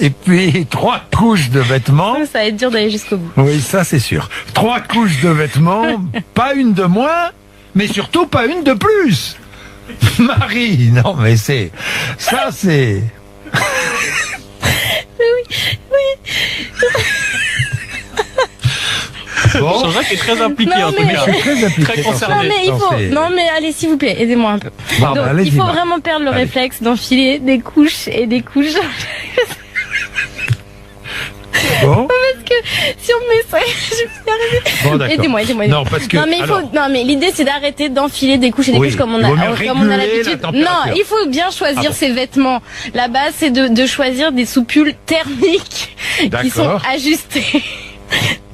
Et puis 3 couches de vêtements. Ça va être dur d'aller jusqu'au bout. Oui, ça c'est sûr. 3 couches de vêtements, pas une de moins, mais surtout pas une de plus. Marie, non mais c'est... Ça c'est... Oui. Bon. Jean-Jacques est très impliqué en tout cas. Très concerné. Non mais allez, s'il vous plaît, aidez-moi un peu. Bon, donc, il faut vraiment perdre le réflexe d'enfiler des couches et des couches. Bon. Parce que si on met ça, je vais y arriver. Bon, d'accord. Aidez-moi. Non, parce que. Non, mais l'idée c'est d'arrêter d'enfiler des couches et des couches comme on a l'habitude. Non, il faut bien choisir ses vêtements. La base c'est de choisir des soupules thermiques qui sont ajustées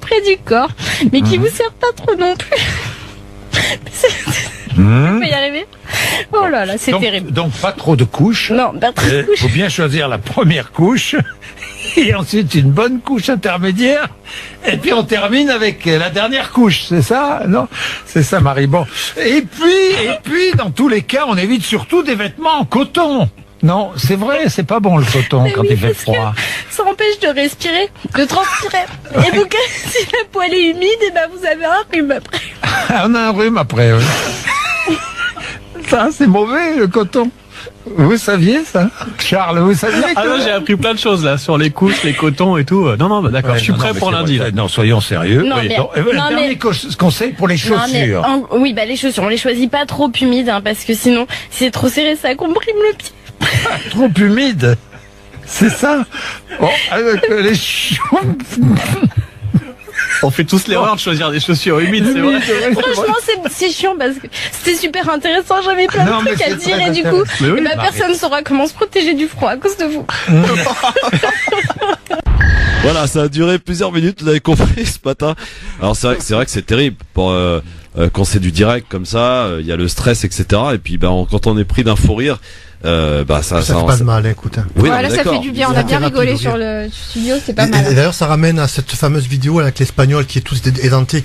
près du corps, mais qui vous servent pas trop non plus. On peut y arriver. Oh là là, c'est terrible. Donc pas trop de couches. Non, pas trop de couches. Faut bien choisir la première couche et ensuite une bonne couche intermédiaire et puis on termine avec la dernière couche, c'est ça? Non, c'est ça, Marie. Bon. Et puis dans tous les cas, on évite surtout des vêtements en coton. Non, c'est vrai, c'est pas bon le coton quand il fait froid. Ça empêche de respirer, de transpirer. Et donc, si la poêle est humide, et ben vous avez un rhume après. On a un rhume après, oui. Ça, c'est mauvais le coton. Vous saviez ça, Charles? Vous saviez Ah non, j'ai appris plein de choses là sur les couches, les cotons et tout. Non, d'accord. Je suis prêt pour lundi. Là. Non, soyons sérieux. Non, dernier conseil pour les chaussures. Oui, les chaussures, on les choisit pas trop humides, parce que sinon, si c'est trop serré, ça comprime le pied. Trop humide, c'est ça. Bon, avec les On fait tous l'erreur de choisir des chaussures humides, c'est vrai. Franchement, c'est chiant parce que c'était super intéressant. J'avais plein de trucs à dire et du coup, personne ne saura comment se protéger du froid à cause de vous. Voilà, ça a duré plusieurs minutes, vous avez compris ce matin. Alors c'est vrai que c'est terrible pour quand c'est du direct comme ça, il y a le stress, etc. Et puis quand on est pris d'un fou rire, ça fait pas de mal, écoute. Oui, voilà, ça fait du bien. On a bien rigolé sur le studio, c'est pas mal. Et d'ailleurs, ça ramène à cette fameuse vidéo avec l'espagnol qui est tous édenté,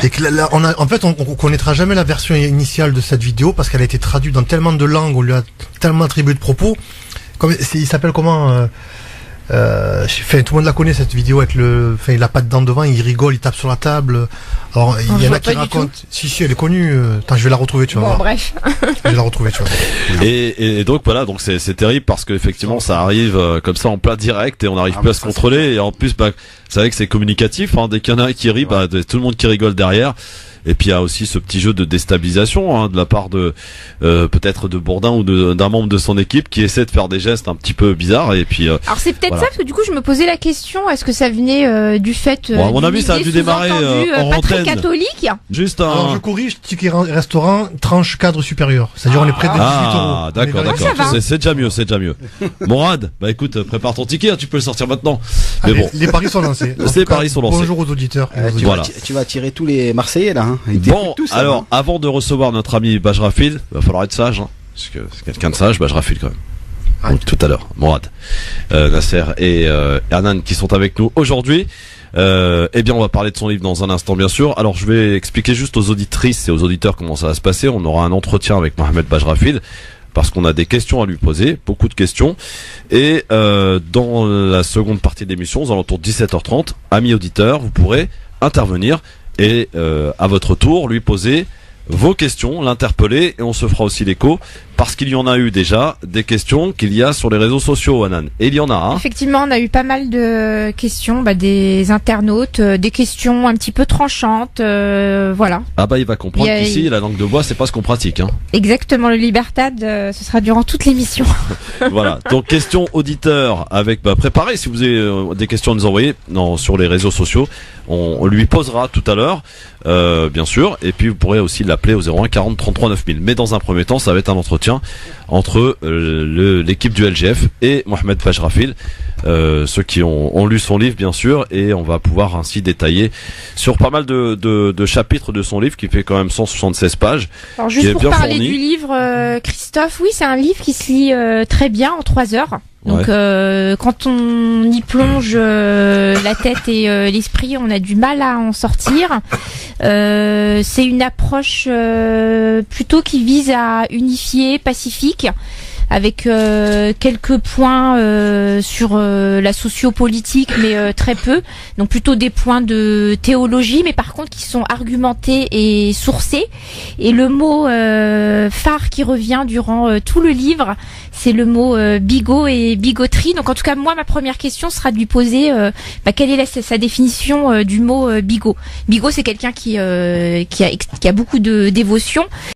et que là, on connaîtra jamais la version initiale de cette vidéo parce qu'elle a été traduite dans tellement de langues, on lui a tellement attribué de propos. Il s'appelle comment? Tout le monde la connaît cette vidéo avec il a pas de dents devant, il rigole, il tape sur la table. Alors il y en a qui racontent. Si, elle est connue. Attends, je vais la retrouver, tu vois. Bon, bref. Je vais la retrouver, tu vois. Et donc voilà, donc c'est terrible parce que effectivement ça arrive comme ça en plein direct et on n'arrive plus à se contrôler et en plus vous savez que c'est communicatif. Dès qu'il y en a un qui rit, tout le monde qui rigole derrière. Et puis il y a aussi ce petit jeu de déstabilisation de la part de peut-être de Bourdin ou d'un membre de son équipe qui essaie de faire des gestes un petit peu bizarres et puis alors c'est peut-être ça parce que du coup je me posais la question, est-ce que ça venait du fait à mon avis ça a dû démarrer en pas très catholique. Juste alors je corrige, ticket restaurant tranche cadre supérieur, c'est-à-dire on est près de 18 €. Ah d'accord, c'est déjà mieux. Mourad, écoute, prépare ton ticket, tu peux le sortir maintenant. Mais bon, les paris sont lancés. Bonjour aux auditeurs. Tu vas attirer tous les Marseillais là. Bon, alors, avant de recevoir notre ami Bajrafil, il va falloir être sage, parce que c'est quelqu'un de sage, Bajrafil quand même. Tout à l'heure, Mourad, Nasser et Hernan qui sont avec nous aujourd'hui. On va parler de son livre dans un instant, bien sûr. Alors, je vais expliquer juste aux auditrices et aux auditeurs comment ça va se passer. On aura un entretien avec Mohamed Bajrafil parce qu'on a des questions à lui poser, beaucoup de questions. Et dans la seconde partie de l'émission, aux alentours de 17h30, amis auditeurs, vous pourrez intervenir et à votre tour lui poser vos questions, l'interpeller et on se fera aussi l'écho parce qu'il y en a eu déjà des questions qu'il y a sur les réseaux sociaux, Anan. Et il y en a. Hein. Effectivement, on a eu pas mal de questions des internautes, des questions un petit peu tranchantes, voilà. Ah bah il va comprendre qu'ici, la langue de bois, c'est pas ce qu'on pratique. Hein. Exactement, le Libertad, ce sera durant toute l'émission. Voilà, donc questions auditeurs avec préparez si vous avez des questions à nous envoyer sur les réseaux sociaux. On lui posera tout à l'heure, bien sûr, et puis vous pourrez aussi l'appeler au 01 40 33 9000. Mais dans un premier temps, ça va être un entretien entre l'équipe du LGF et Mohamed Bajrafil, ceux qui ont lu son livre, bien sûr, et on va pouvoir ainsi détailler sur pas mal de chapitres de son livre qui fait quand même 176 pages. Alors juste pour parler du livre, Christophe, oui, c'est un livre qui se lit très bien en 3 heures. Donc quand on y plonge la tête et l'esprit, on a du mal à en sortir. C'est une approche plutôt qui vise à unifier, pacifique, avec quelques points sur la sociopolitique, mais très peu. Donc plutôt des points de théologie, mais par contre qui sont argumentés et sourcés. Et le mot phare qui revient durant tout le livre, c'est le mot bigot et bigoterie. Donc en tout cas, moi, ma première question sera de lui poser quelle est sa définition du mot bigot. Bigot, c'est quelqu'un qui a beaucoup de dévotion.